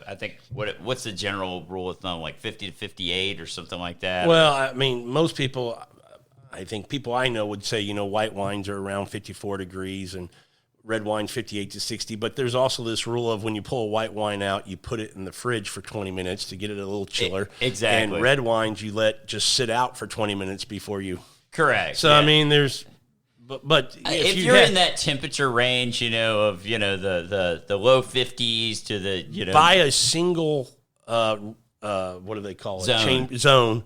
I think what's the general rule of thumb, like 50 to 58 or something like that? Well, I mean, most people, I think people I know would say, white wines are around 54 degrees and red wine 58 to 60. But there's also this rule of, when you pull a white wine out, you put it in the fridge for 20 minutes to get it a little chiller. Exactly. And red wines you let just sit out for 20 minutes before you. Correct. So, yeah. I mean, there's. But if you're in that temperature range, of the low 50s to the buy a single what do they call it, zone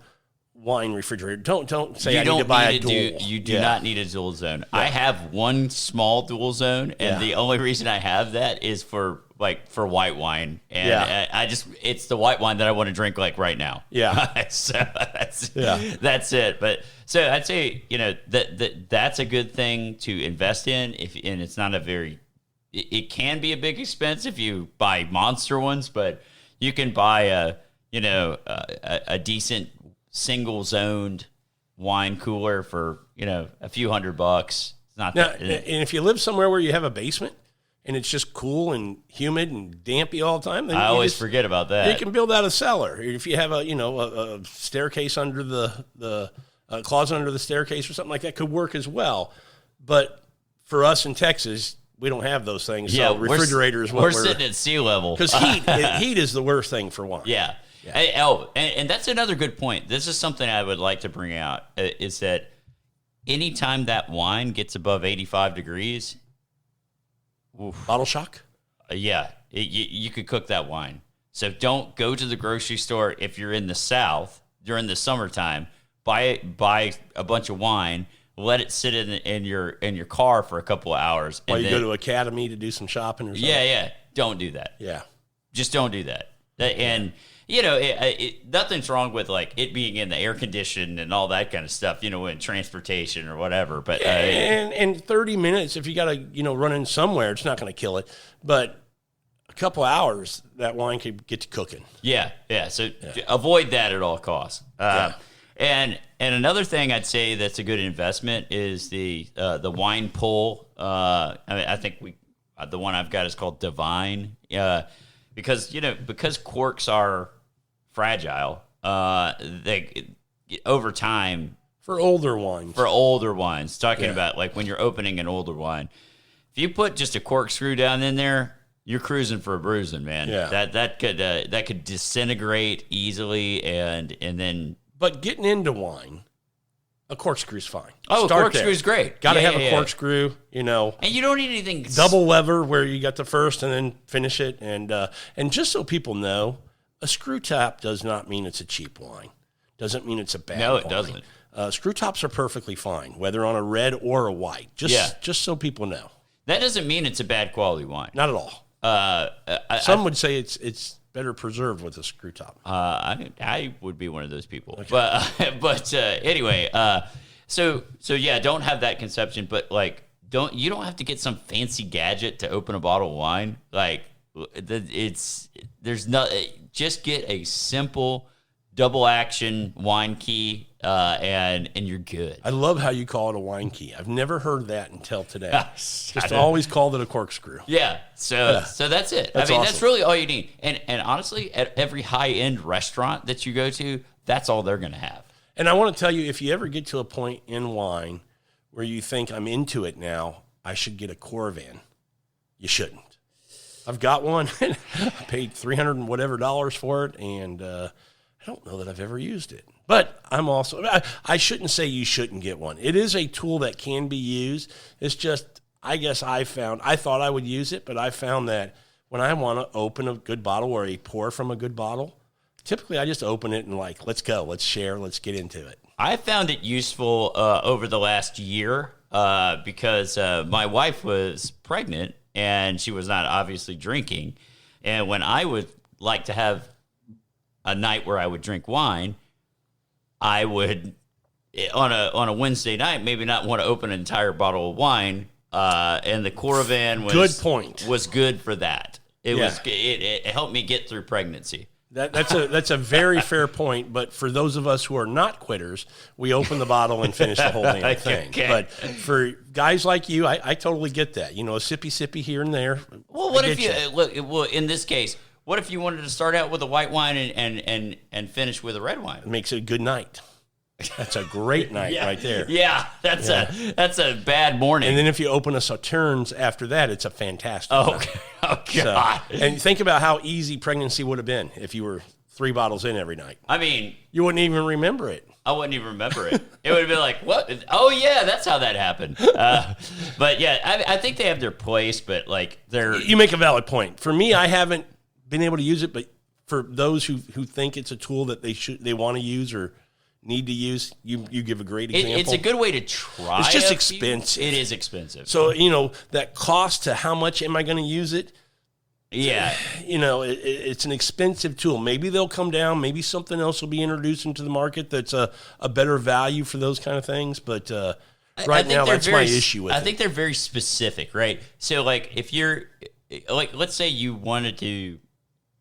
wine refrigerator. Don't say I need to buy a dual. You do not need a dual zone. Yeah. I have one small dual zone, and the only reason I have that is for white wine, and it's the white wine that I want to drink right now. Yeah. So that's it. But so I'd say that's a good thing to invest in. And it's not it can be a big expense if you buy monster ones, but you can buy a decent single zoned wine cooler for a few $100. It's not now, and if you live somewhere where you have a basement and it's just cool and humid and dampy all the time, then I always forget about that. You can build out a cellar. If you have a staircase under the closet under the staircase or something like that, could work as well. But for us in Texas, we don't have those things. So refrigerator is what we're sitting at sea level, because heat is the worst thing for wine. Yeah. And that's another good point. This is something I would like to bring out, is that anytime that wine gets above 85 degrees, bottle shock? You could cook that wine. So don't go to the grocery store if you're in the South during the summertime. Buy a bunch of wine, let it sit in your car for a couple of hours. While you go to Academy to do some shopping or something? Yeah. Don't do that. Yeah. Just don't do that. And nothing's wrong with it being in the air conditioned and all that kind of stuff, in transportation or whatever. But and 30 minutes, if you got to run in somewhere, it's not going to kill it. But a couple hours, that wine could get to cooking. Yeah. So avoid that at all costs. And another thing I'd say that's a good investment is the wine pull. I think the one I've got is called Divine. Because corks are fragile, they over time, for older wines. Talking about when you're opening an older wine, if you put just a corkscrew down in there, you're cruising for a bruising, man. Yeah. That could disintegrate easily, and then. But getting into wine, a corkscrew's fine. Oh, a corkscrew's great. Got to have a corkscrew, And you don't need anything. Double lever where you got the first and then finish it. And just so people know, a screw top does not mean it's a cheap wine. Doesn't mean it's a bad wine. No, it doesn't. Screw tops are perfectly fine, whether on a red or a white. Just so people know. That doesn't mean it's a bad quality wine. Not at all. Some would say it's better preserved with a screw top. I would be one of those people. Okay. But anyway, so don't have that conception. But you don't have to get some fancy gadget to open a bottle of wine. Like just get a simple double action wine key, and you're good. I love how you call it a wine key. I've never heard that until today. Just always called it a corkscrew. Yeah. So that's it. That's I mean, awesome. that's really all you need. And honestly, at every high end restaurant that you go to, that's all they're going to have. And I want to tell you, if you ever get to a point in wine where you think I'm into it now, I should get a Coravin. You shouldn't. I've got one. I paid $300 and whatever for it, and I don't know that I've ever used it. But I'm also, I shouldn't say you shouldn't get one. It is a tool that can be used. It's just, I guess I thought I would use it, but I found that when I want to open a good bottle or a pour from a good bottle, typically I just open it and like, let's go, let's share, let's get into it. I found it useful over the last year because my wife was pregnant and she was not obviously drinking. And when I would like to have a night where I would drink wine, I would on a Wednesday night maybe not want to open an entire bottle of wine. And the Coravin was good for that. It helped me get through pregnancy. That's a very fair point, but for those of us who are not quitters, we open the bottle and finish the whole damn thing. Okay. But for guys like you, I totally get that. You know, a sippy here and there. Well, what if you look? Well, in this case, what if you wanted to start out with a white wine and finish with a red wine? It makes it a good night. That's a great night right there. Yeah, that's a bad morning. And then if you open a Sauternes after that, it's a fantastic night. Oh, God. So, and think about how easy pregnancy would have been if you were 3 bottles in every night. I mean, you wouldn't even remember it. I wouldn't even remember it. It would have been like, what? Oh, yeah, that's how that happened. But, yeah, I think they have their place, but, like, they're... You make a valid point. For me, I haven't been able to use it, but for those who think it's a tool that they want to use or need to use, you give a great example. It's a good way to try. It's just expensive. It is expensive. So, that cost to how much am I going to use it? Yeah. It's an expensive tool. Maybe they'll come down. Maybe something else will be introduced into the market that's a better value for those kind of things. But right now, that's my issue with it. I think they're very specific, right? So, like, if you're, like, let's say you wanted to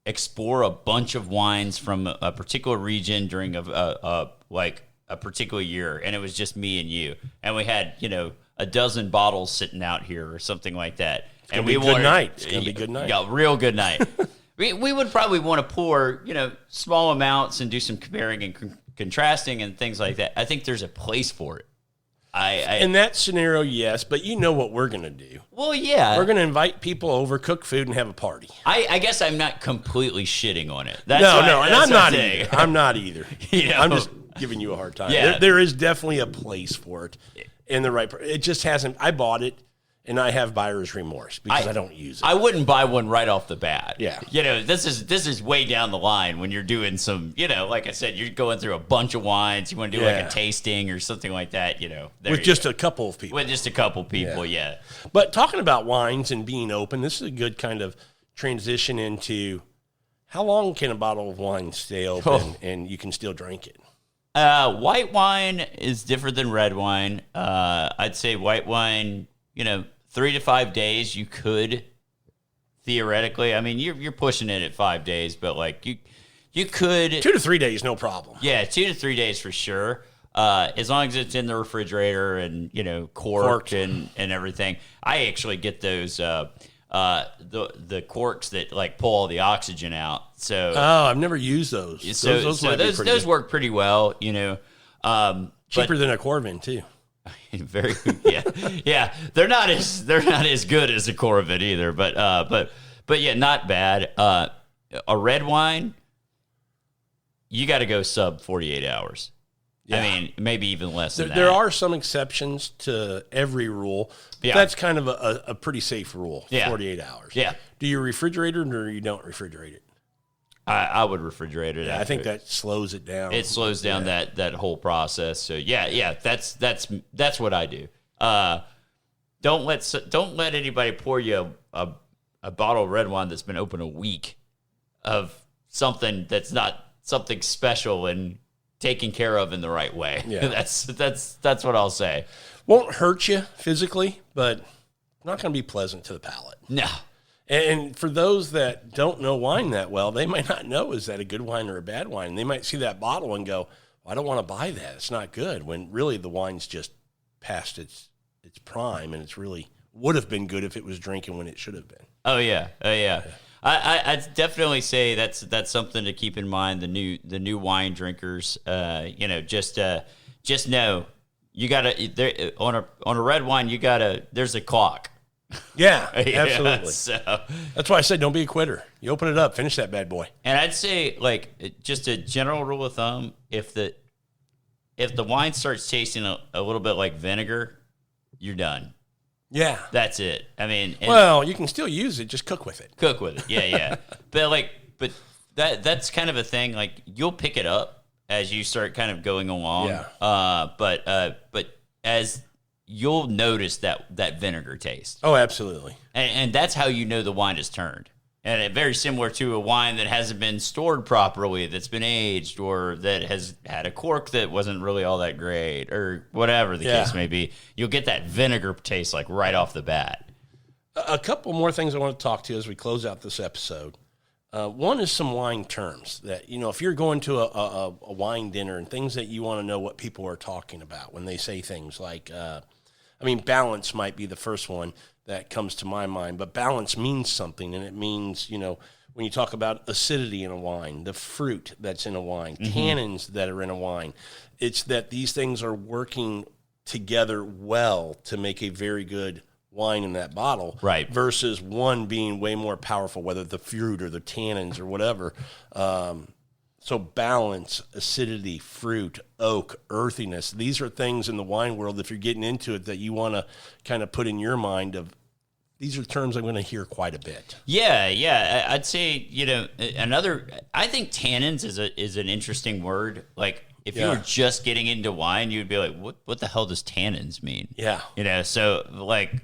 explore a bunch of wines from a particular region during a particular year, and it was just me and you, and we had a dozen bottles sitting out here or something like that. It's gonna be a good night. It's gonna be a good night. Yeah, real good night. we would probably want to pour small amounts and do some comparing and contrasting and things like that. I think there's a place for it. In that scenario, yes, but you know what we're going to do. Well, yeah. We're going to invite people over, cook food, and have a party. I guess I'm not completely shitting on it. And I'm not either. I'm not either. I'm just giving you a hard time. Yeah. There is definitely a place for it in the right. It just hasn't. I bought it, and I have buyer's remorse because I don't use it. I wouldn't buy one right off the bat. Yeah. This is way down the line when you're doing some, like I said, you're going through a bunch of wines. You want to do like a tasting or something like that, With just a couple of people. With just a couple people, yeah. But talking about wines and being open, this is a good kind of transition into how long can a bottle of wine stay open and you can still drink it? White wine is different than red wine. I'd say white wine, 3 to 5 days, you could theoretically. I mean, you're pushing it at 5 days, but like you could 2 to 3 days, no problem. Yeah, 2 to 3 days for sure. As long as it's in the refrigerator and corked and everything. I actually get those the corks that like pull all the oxygen out. So I've never used those. Those work pretty well. Cheaper than a Coravin too. Very yeah. They're not as good as a Coravin either, but yeah, not bad. A red wine, you got to go sub 48 hours. Yeah. I mean, maybe even less than that. There are some exceptions to every rule. Yeah. That's kind of a pretty safe rule, 48 hours. Yeah. Do you refrigerate it or you don't refrigerate it? I would refrigerate it. Yeah, I think that slows it down. It slows down that whole process. So yeah, that's what I do. Don't let anybody pour you a bottle of red wine that's been open a week of something that's not something special and taken care of in the right way. Yeah. That's what I'll say. Won't hurt you physically, but not going to be pleasant to the palate. No. And for those that don't know wine that well, they might not know, is that a good wine or a bad wine? And they might see that bottle and go, well, I don't want to buy that. It's not good. When really the wine's just past its prime, and it's really would have been good if it was drinking when it should have been. Oh yeah. I'd definitely say that's something to keep in mind. The new wine drinkers, just know you gotta on a red wine there's a clock. Yeah, absolutely. So that's why I said don't be a quitter. You open it up, finish that bad boy. And I'd say, like, just a general rule of thumb: if the wine starts tasting a little bit like vinegar, you're done. Yeah, that's it. I mean, well, you can still use it, just cook with it. Cook with it, yeah. but that's kind of a thing. Like, you'll pick it up as you start kind of going along. Yeah. But as you'll notice that vinegar taste. Oh, absolutely. And that's how you know the wine is turned. And very similar to a wine that hasn't been stored properly, that's been aged, or that has had a cork that wasn't really all that great, or whatever the case may be. You'll get that vinegar taste like right off the bat. A couple more things I want to talk to you as we close out this episode. One is some wine terms that, if you're going to a wine dinner and things that you want to know what people are talking about when they say things like, balance might be the first one that comes to my mind, but balance means something, and it means, when you talk about acidity in a wine, the fruit that's in a wine, tannins that are in a wine, it's that these things are working together well to make a very good wine in that bottle, right? Versus one being way more powerful, whether the fruit or the tannins or whatever. So balance, acidity, fruit, oak, earthiness, these are things in the wine world, if you're getting into it, that you want to kind of put in your mind of, these are terms I'm going to hear quite a bit. Yeah. I'd say, I think tannins is an interesting word. Like, if you were just getting into wine, you'd be like, what the hell does tannins mean? Yeah. So like,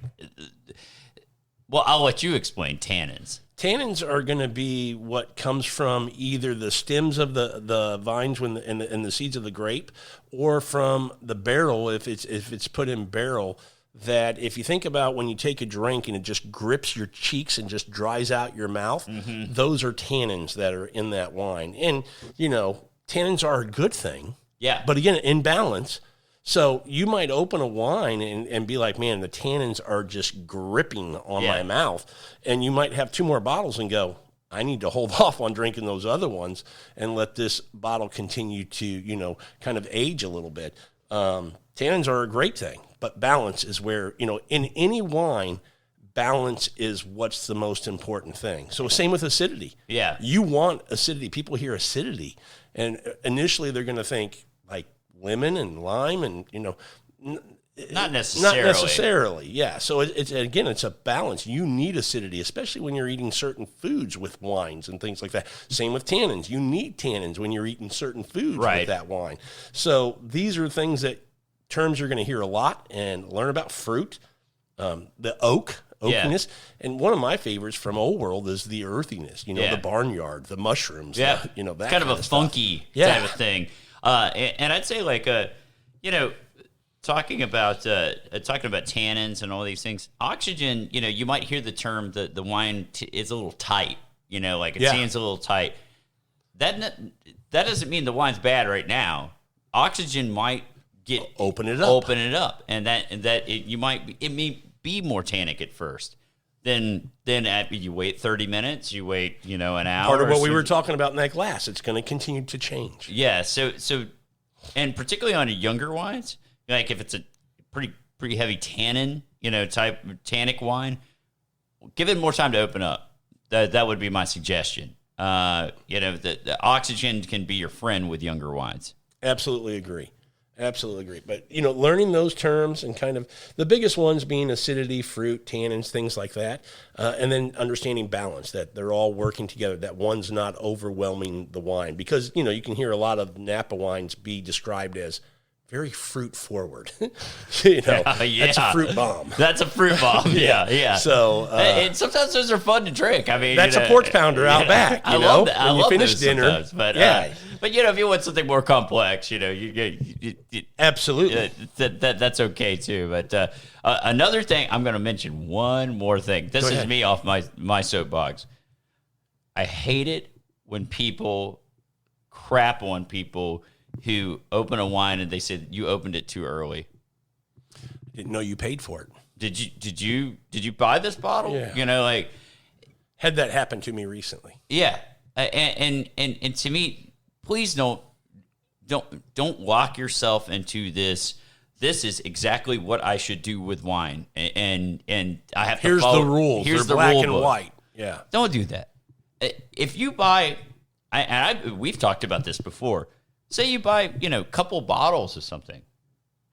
well, I'll let you explain tannins. Tannins are going to be what comes from either the stems of the vines and the seeds of the grape, or from the barrel if it's put in barrel. That if you think about when you take a drink and it just grips your cheeks and just dries out your mouth, those are tannins that are in that wine. And, tannins are a good thing. Yeah. But again, in balance. So you might open a wine and be like, man, the tannins are just gripping on my mouth. And you might have two more bottles and go, I need to hold off on drinking those other ones and let this bottle continue to, kind of age a little bit. Tannins are a great thing, but balance is where, in any wine, balance is what's the most important thing. So same with acidity. Yeah. You want acidity. People hear acidity, and initially they're going to think like lemon and lime and, not necessarily. Not necessarily, yeah. So it's a balance. You need acidity, especially when you're eating certain foods with wines and things like that. Same with tannins. You need tannins when you're eating certain foods with that wine. So these are things terms you're going to hear a lot and learn about. Fruit, the oakiness. And one of my favorites from Old World is the earthiness, the barnyard, the mushrooms, that kind of a funky type of thing. And I'd say talking about tannins and all these things, oxygen, you might hear the term that the wine is a little tight, like it seems a little tight. That doesn't mean the wine's bad right now. Oxygen might open it up, and it may be more tannic at first. Then you wait 30 minutes, you wait, an hour. Part of what we were talking about in that glass, it's going to continue to change. Yeah. So, and particularly on younger wines, like if it's a pretty heavy tannin, type tannic wine, give it more time to open up. That would be my suggestion. The oxygen can be your friend with younger wines. Absolutely agree. But, learning those terms and kind of the biggest ones being acidity, fruit, tannins, things like that. And then understanding balance, that they're all working together, that one's not overwhelming the wine. Because, you can hear a lot of Napa wines be described as very fruit forward. That's a fruit bomb. That's a fruit bomb. Yeah. So, and sometimes those are fun to drink. I mean, that's a porch pounder out back. I love that. I when you love finish those dinner. sometimes, but if you want something more complex, you absolutely. That's okay too. But another thing, I'm going to mention one more thing. This is me off my soapbox. I hate it when people crap on people who open a wine and they said you opened it too early. Didn't know you paid for it. Did you buy this bottle? Yeah. Had that happen to me recently. Yeah. And to me, please don't lock yourself into this. This is exactly what I should do with wine. And I have to follow. Here's the rules. They're black and white. Yeah. Don't do that. If you buy, we've talked about this before. Say you buy, a couple bottles of something.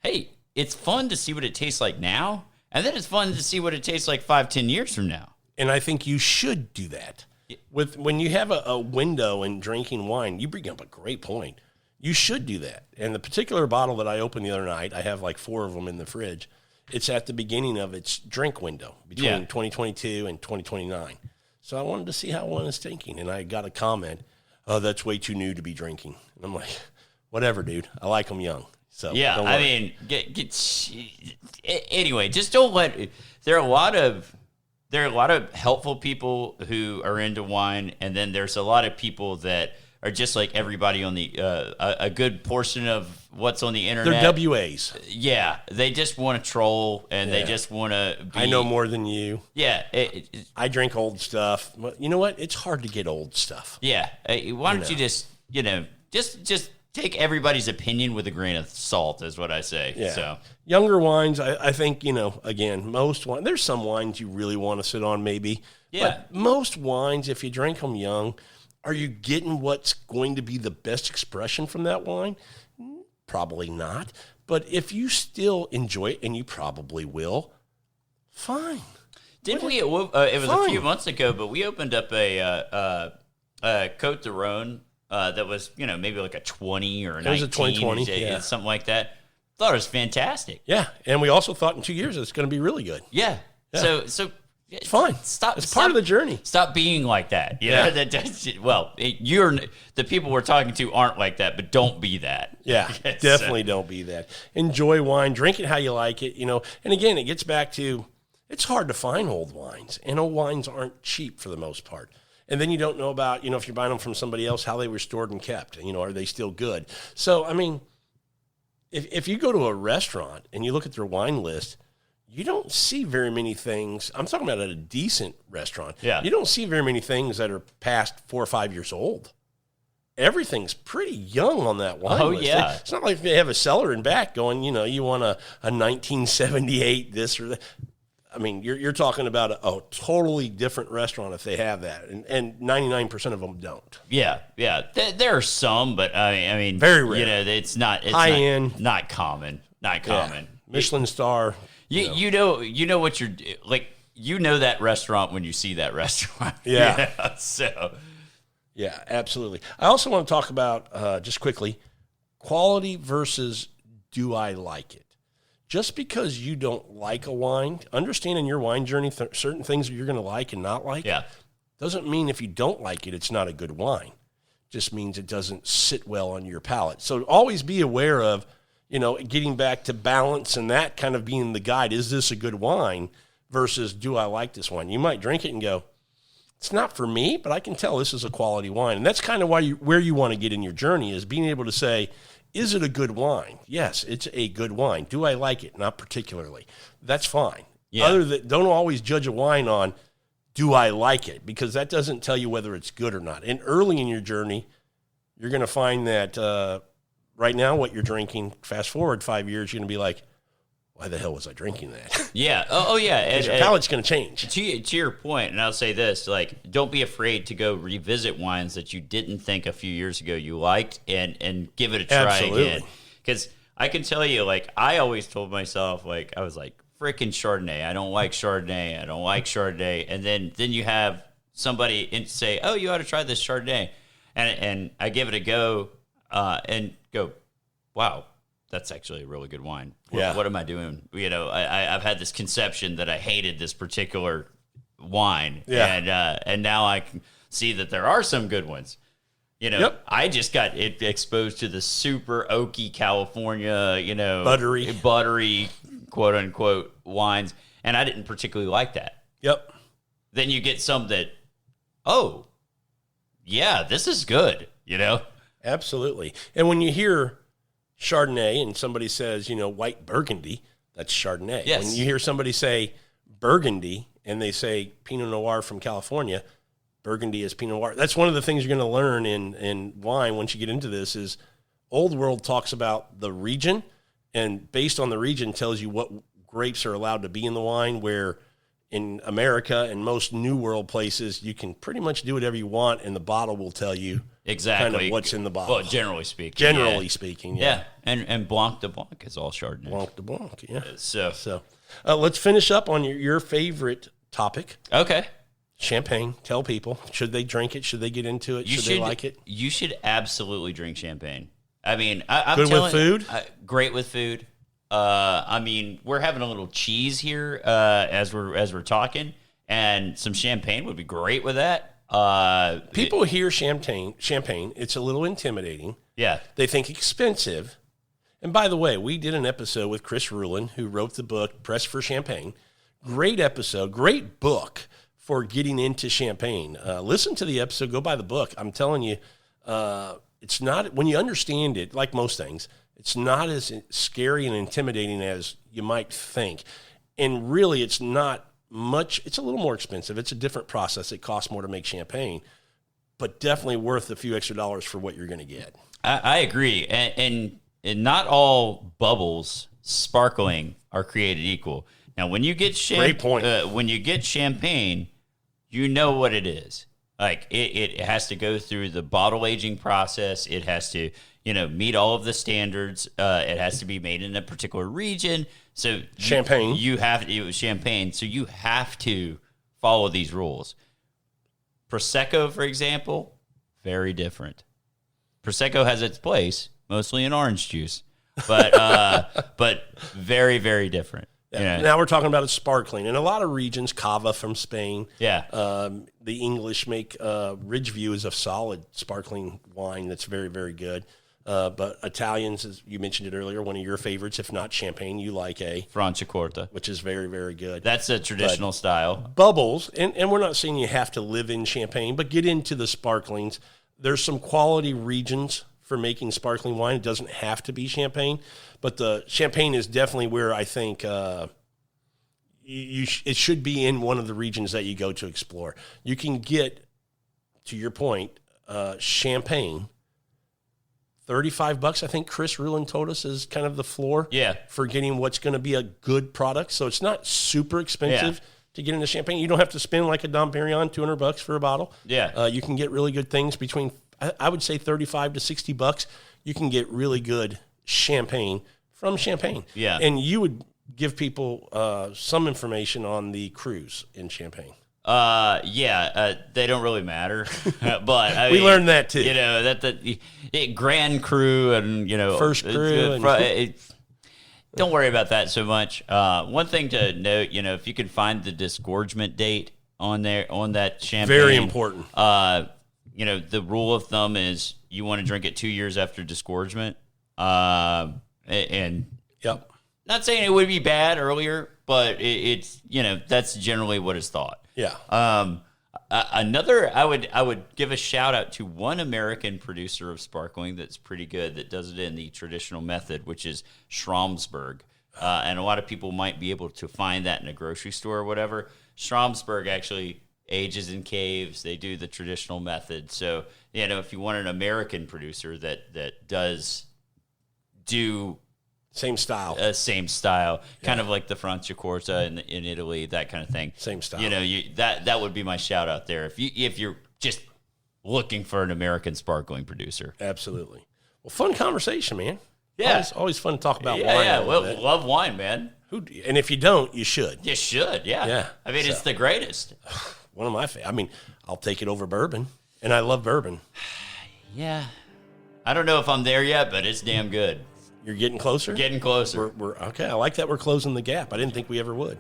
Hey, it's fun to see what it tastes like now, and then it's fun to see what it tastes like 5-10 years from now. And I think you should do that. When you have a window in drinking wine, you bring up a great point. You should do that. And the particular bottle that I opened the other night, I have like 4 of them in the fridge. It's at the beginning of its drink window between 2022 and 2029. So I wanted to see how one is thinking, and I got a comment. Oh, that's way too new to be drinking. And I'm like, whatever, dude. I like them young. So yeah, I mean, anyway, just don't let. There are a lot of helpful people who are into wine, and then there's a lot of people that are just like everybody on the a good portion of what's on the internet. They're WAs. Yeah, they just want to troll, and they just want to be. I know more than you. Yeah, I drink old stuff. Well, you know what? It's hard to get old stuff. Yeah, why don't you just just take everybody's opinion with a grain of salt, is what I say. Yeah. So younger wines, I think, again, most wine. There's some wines you really want to sit on, maybe. Yeah. But most wines, if you drink them young, are you getting what's going to be the best expression from that wine? Probably not. But if you still enjoy it, and you probably will, fine. Didn't we? It was a few months ago, but we opened up a Côte de Rhône that was, maybe like a 20 or a 19. It was a 2020, something like that. Thought it was fantastic. Yeah, and we also thought in 2 years it's going to be really good. Yeah. So it's fine. It's part of the journey. Stop being like that. You're the people we're talking to aren't like that, but don't be that. Yeah, definitely don't be that. Enjoy wine, drink it how you like it, And again, it gets back to, it's hard to find old wines, and old wines aren't cheap for the most part. And then you don't know about, if you're buying them from somebody else, how they were stored and kept. Are they still good? So, I mean, if you go to a restaurant and you look at their wine list, you don't see very many things. I'm talking about at a decent restaurant. Yeah. You don't see very many things that are past 4 or 5 years old. Everything's pretty young on that wine list. Yeah. It's not like they have a cellar in back going, you want a 1978 this or that. I mean, you're talking about a totally different restaurant if they have that, and 99% of them don't. Yeah. There are some, but I mean, very rare. It's not high end, not common. Yeah. Michelin star. You know what you're like. That restaurant when you see that restaurant. Yeah. So. Yeah, absolutely. I also want to talk about just quickly quality versus do I like it. Just because you don't like a wine, understand in your wine journey certain things that you're going to like and not like, doesn't mean if you don't like it, it's not a good wine. Just means it doesn't sit well on your palate. So always be aware of, getting back to balance and that kind of being the guide. Is this a good wine versus do I like this wine? You might drink it and go, it's not for me, but I can tell this is a quality wine. And that's kind of where you want to get in your journey is being able to say, is it a good wine? Yes, it's a good wine. Do I like it? Not particularly. That's fine. Yeah. Don't always judge a wine on, do I like it? Because that doesn't tell you whether it's good or not. And early in your journey, you're going to find that right now what you're drinking, fast forward 5 years, you're going to be like, why the hell was I drinking that? Yeah. Oh yeah. Your palate's going to change. To your point, and I'll say this, don't be afraid to go revisit wines that you didn't think a few years ago you liked and give it a try again. Because I can tell you, I always told myself, I was like, freaking Chardonnay. I don't like Chardonnay. I don't like Chardonnay. And then you have somebody say, oh, you ought to try this Chardonnay. And I give it a go and go, wow. that's actually a really good wine. Yeah. What am I doing? You know, I've had this conception that I hated this particular wine, and now I can see that there are some good ones. You know, Yep. I just got exposed to the super oaky California, you know, Buttery, quote unquote wines, and I didn't particularly like that. Yep. Then you get some that, oh, yeah, this is good, you know? Absolutely. And when you hear Chardonnay and somebody says, you know, white Burgundy, that's Chardonnay. Yes. When you hear somebody say Burgundy and they say Pinot Noir from California, Burgundy is Pinot Noir. That's one of the things you're going to learn in wine once you get into this is Old World talks about the region, and based on the region tells you what grapes are allowed to be in the wine, where in America and most New World places, you can pretty much do whatever you want, and the bottle will tell you Exactly. kind of what's in the bottle. Well, generally speaking. Generally speaking, Yeah. And Blanc de Blanc is all Chardonnay. Blanc de Blanc, yeah. So Let's finish up on your favorite topic, okay. champagne. Tell people, should they drink it? Should they get into it? Should they like it? You should absolutely drink champagne. I mean, I'm Good with telling food? great with food. I mean, we're having a little cheese here as we're talking, and some champagne would be great with that. People hear champagne, it's a little intimidating. Yeah. They think expensive. And by the way, we did an episode with Chris Rulin, who wrote the book Press for Champagne. Great episode, great book for getting into champagne. Listen to the episode, go buy the book. I'm telling you, it's not, when you understand it, like most things, it's not as scary and intimidating as you might think. And really, it's not much, it's a little more expensive. It's a different process. It costs more to make champagne, but definitely worth a few extra dollars for what you're going to get. I agree. And not all bubbles, sparkling, are created equal. Now, when you get Great point. When you get champagne, you know what it is. Like it has to go through the bottle aging process. It has to, meet all of the standards. It has to be made in a particular region. So Champagne. Champagne. So you have to follow these rules. Prosecco, for example, very different. Prosecco has its place, mostly in orange juice, but very, very different. Yeah. Now we're talking about a sparkling. In a lot of regions, Cava from Spain. Yeah. The English make Ridgeview is a solid sparkling wine that's very, very good. But Italians, as you mentioned it earlier, one of your favorites, if not champagne, you like a Franciacorta, which is very, very good. That's a traditional style. Bubbles, and we're not saying you have to live in champagne, but get into the sparklings. There's some quality regions for making sparkling wine. It doesn't have to be champagne, but the champagne is definitely where I think it should be in one of the regions that you go to explore. You can get, to your point, champagne, $35, I think Chris Rulin told us, is kind of the floor for getting what's going to be a good product. So it's not super expensive to get into champagne. You don't have to spend like a Dom Perignon, $200 for a bottle. Yeah. You can get really good things between, I would say, $35 to $60. You can get really good champagne from Champagne. Yeah. And you would give people some information on the cruise in Champagne. They don't really matter, but I We mean, learned that too. Grand Cru and First Cru don't worry about that so much. One thing to note, if you can find the disgorgement date on that champagne, Very important. The rule of thumb is you want to drink it 2 years after disgorgement. And Yep. not saying it would be bad earlier, but it's that's generally what is thought. Yeah. I would give a shout out to one American producer of sparkling that's pretty good, that does it in the traditional method, which is Schramsberg. And a lot of people might be able to find that in a grocery store or whatever. Schramsberg actually ages in caves. They do the traditional method. So, if you want an American producer that does do Same style. same style, kind of like the Franciacorta in Italy, that kind of thing. Same style. That would be my shout out there. If you're just looking for an American sparkling producer. Absolutely. Well, fun conversation, man. Yeah. Always fun to talk about wine. Yeah. a little bit. Love wine, man. And if you don't, you should. You should. Yeah. Yeah. I mean, it's the greatest. One of my favorites. I mean, I'll take it over bourbon, and I love bourbon. Yeah. I don't know if I'm there yet, but it's damn good. You're getting closer? Getting closer. We're okay. I like that we're closing the gap. I didn't think we ever would.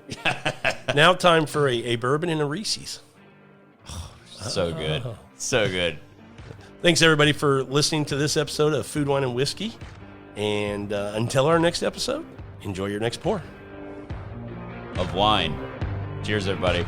Now time for a bourbon and a Reese's. So good. So good. Thanks, everybody, for listening to this episode of Food, Wine, and Whiskey. And until our next episode, enjoy your next pour Of wine. Cheers, everybody.